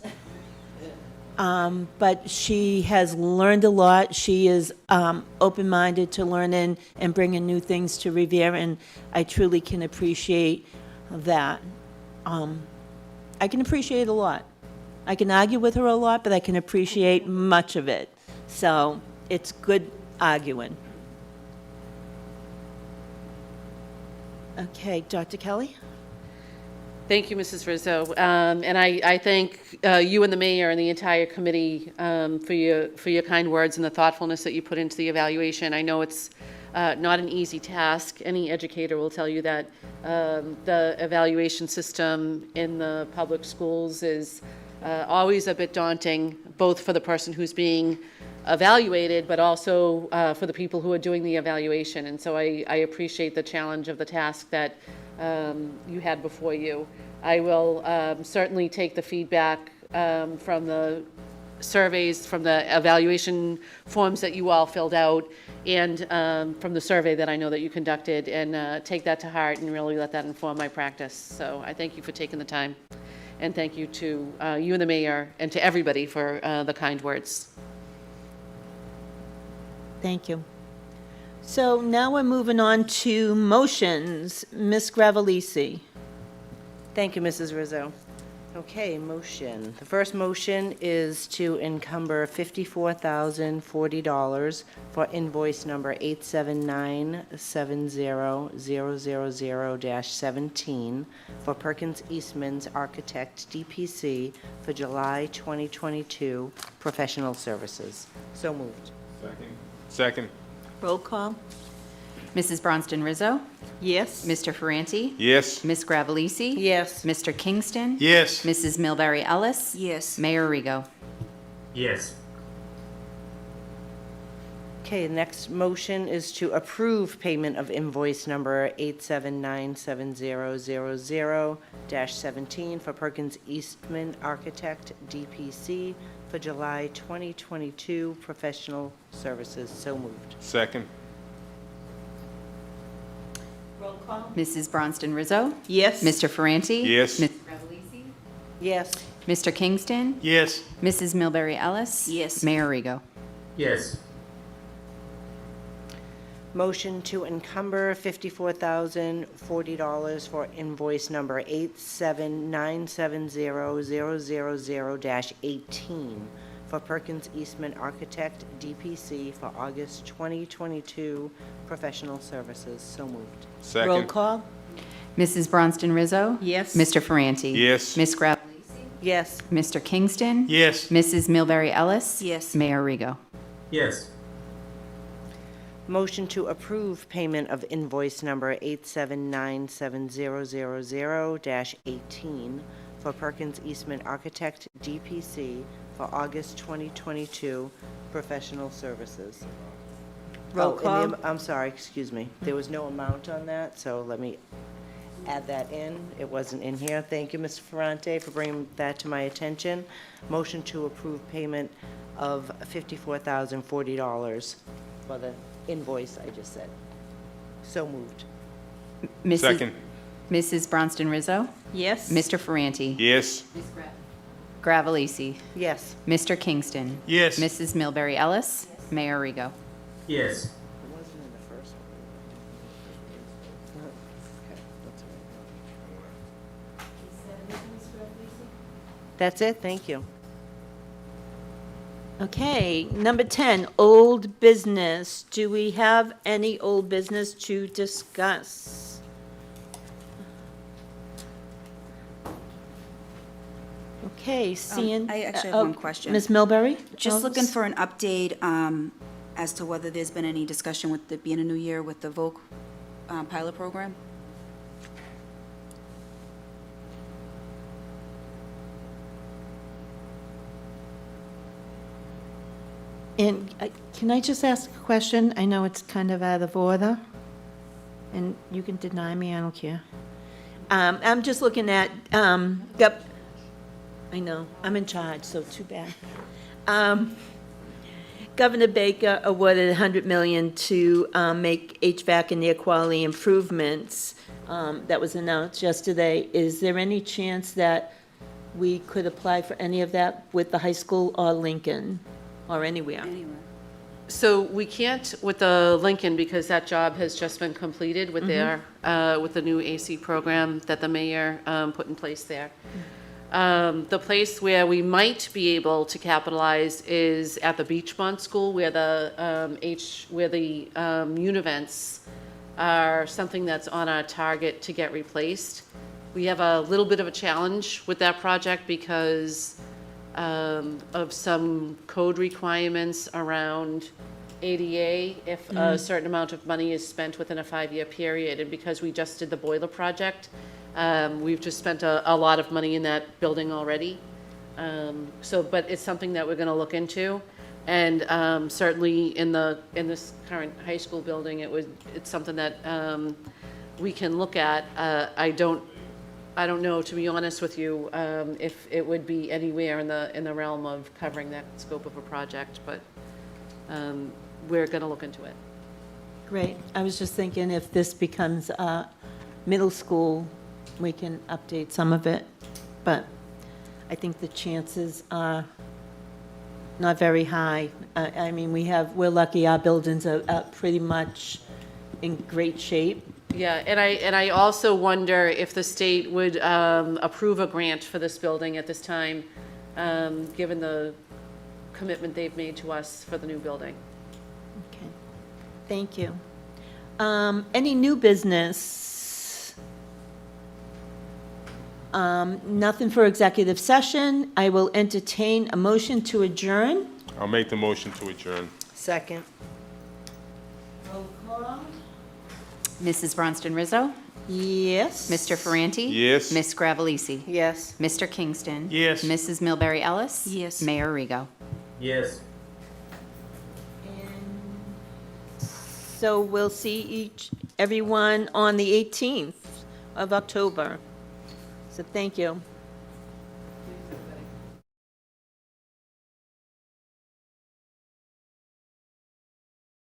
Speaker 1: but she has learned a lot. She is open-minded to learning and bringing new things to Revere, and I truly can appreciate that. I can appreciate a lot. I can argue with her a lot, but I can appreciate much of it. So it's good arguing. Okay, Dr. Kelly?
Speaker 5: Thank you, Mrs. Rizzo. And I thank you and the mayor and the entire committee for your kind words and the thoughtfulness that you put into the evaluation. I know it's not an easy task. Any educator will tell you that the evaluation system in the public schools is always a bit daunting, both for the person who's being evaluated, but also for the people who are doing the evaluation. And so I appreciate the challenge of the task that you had before you. I will certainly take the feedback from the surveys, from the evaluation forms that you all filled out, and from the survey that I know that you conducted, and take that to heart and really let that inform my practice. So I thank you for taking the time, and thank you to you and the mayor and to everybody for the kind words.
Speaker 1: Thank you. So now we're moving on to motions. Ms. Gravellisi.
Speaker 8: Thank you, Mrs. Rizzo. Okay, motion. The first motion is to encumber $54,040 for invoice number 8797000-17 for Perkins Eastman's Architect DPC for July 2022 professional services. So moved.
Speaker 6: Second.
Speaker 1: Roll call.
Speaker 3: Mrs. Bronston Rizzo,
Speaker 1: Yes?
Speaker 3: Mr. Ferranti,
Speaker 6: Yes.
Speaker 3: Ms. Gravellisi,
Speaker 8: Yes.
Speaker 3: Mr. Kingston,
Speaker 12: Yes.
Speaker 3: Mrs. Milbury Ellis,
Speaker 10: Yes.
Speaker 3: Mayor Rigo.
Speaker 7: Yes.
Speaker 8: Okay, the next motion is to approve payment of invoice number 8797000-17 for Perkins Eastman Architect DPC for July 2022 professional services. So moved.
Speaker 6: Second.
Speaker 1: Roll call.
Speaker 3: Mrs. Bronston Rizzo,
Speaker 1: Yes?
Speaker 3: Mr. Ferranti.
Speaker 6: Yes.
Speaker 3: Ms. Gravellisi,
Speaker 8: Yes.
Speaker 3: Mr. Kingston,
Speaker 12: Yes.
Speaker 3: Mrs. Milbury Ellis.
Speaker 10: Yes.
Speaker 3: Mayor Rigo.
Speaker 7: Yes.
Speaker 8: Motion to encumber $54,040 for invoice number 8797000-18 for Perkins Eastman Architect DPC for August 2022 professional services. So moved.
Speaker 6: Second.
Speaker 1: Roll call.
Speaker 3: Mrs. Bronston Rizzo.
Speaker 1: Yes?
Speaker 3: Mr. Ferranti.
Speaker 6: Yes.
Speaker 3: Ms. Gravellisi,
Speaker 8: Yes.
Speaker 3: Mr. Kingston.
Speaker 12: Yes.
Speaker 3: Mrs. Milbury Ellis.
Speaker 10: Yes.
Speaker 3: Mayor Rigo.
Speaker 7: Yes.
Speaker 8: Motion to approve payment of invoice number 8797000-18 for Perkins Eastman Architect DPC for August 2022 professional services.
Speaker 1: Roll
Speaker 8: Oh, and
Speaker 1: call.
Speaker 8: I'm sorry, excuse me. There was no amount on that, so let me add that in. It wasn't in here. Thank you, Mr. Ferrante, for bringing that to my attention. Motion to approve payment of $54,040 for the invoice I just said. So moved.
Speaker 3: Mrs.
Speaker 6: Second.
Speaker 3: Mrs. Bronston Rizzo.
Speaker 1: Yes?
Speaker 3: Mr. Ferranti.
Speaker 6: Yes.
Speaker 3: Gravellisi,
Speaker 8: Yes.
Speaker 3: Mr. Kingston.
Speaker 12: Yes.
Speaker 3: Mrs. Milbury Ellis. Mayor Rigo.
Speaker 7: Yes.
Speaker 8: It wasn't in the first one. Okay, that's all right. That's it, thank you.
Speaker 1: Okay, number 10, old business. Do we have any old business to discuss? Okay, seeing...
Speaker 10: I actually have
Speaker 1: oh,
Speaker 10: one question.
Speaker 1: Ms. Milbury?
Speaker 10: Just
Speaker 1: Oh,
Speaker 10: looking for an update as to whether there's been any discussion with it being a new year with the Voc pilot program?
Speaker 1: And can I just ask a question? I know it's kind of out of order, and you can deny me, I don't care. I'm just looking at, I know, I'm in charge, so too bad. Governor Baker awarded $100 million to make HVAC and air quality improvements. That was announced yesterday. Is there any chance that we could apply for any of that with the high school or Lincoln, or anywhere?
Speaker 10: Anyway.
Speaker 5: So we can't with the Lincoln because that job has just been completed with their, with the new AC program that the mayor put in place there. The place where we might be able to capitalize is at the Beechmont School, where the univents are something that's on our target to get replaced. We have a little bit of a challenge with that project because of some code requirements around ADA if a certain amount of money is spent within a 5-year period. And because we just did the boiler project, we've just spent a lot of money in that building already. But it's something that we're going to look into. And certainly in this current high school building, it's something that we can look at. I don't know, to be honest with you, if it would be anywhere in the realm of covering that scope of a project, but we're going to look into it.
Speaker 1: Great. I was just thinking if this becomes middle school, we can update some of it, but I think the chances are not very high. I mean, we're lucky our buildings are pretty much in great shape.
Speaker 5: Yeah, and I also wonder if the state would approve a grant for this building at this time, given the commitment they've made to us for the new building.
Speaker 1: Okay, thank you. Any new business? Nothing for executive session. I will entertain a motion to adjourn.
Speaker 6: I'll make the motion to adjourn.
Speaker 8: Second.
Speaker 1: Roll call.
Speaker 3: Mrs. Bronston Rizzo,
Speaker 1: Yes.
Speaker 3: Mr. Ferranti.
Speaker 6: Yes.
Speaker 3: Miss Gravellisi.
Speaker 8: Yes.
Speaker 3: Mr. Kingston.
Speaker 12: Yes.
Speaker 3: Mrs. Milbury Ellis.
Speaker 10: Yes.
Speaker 3: Mayor Rigo.
Speaker 7: Yes.
Speaker 1: So we'll see everyone on the 18th of October. So thank you.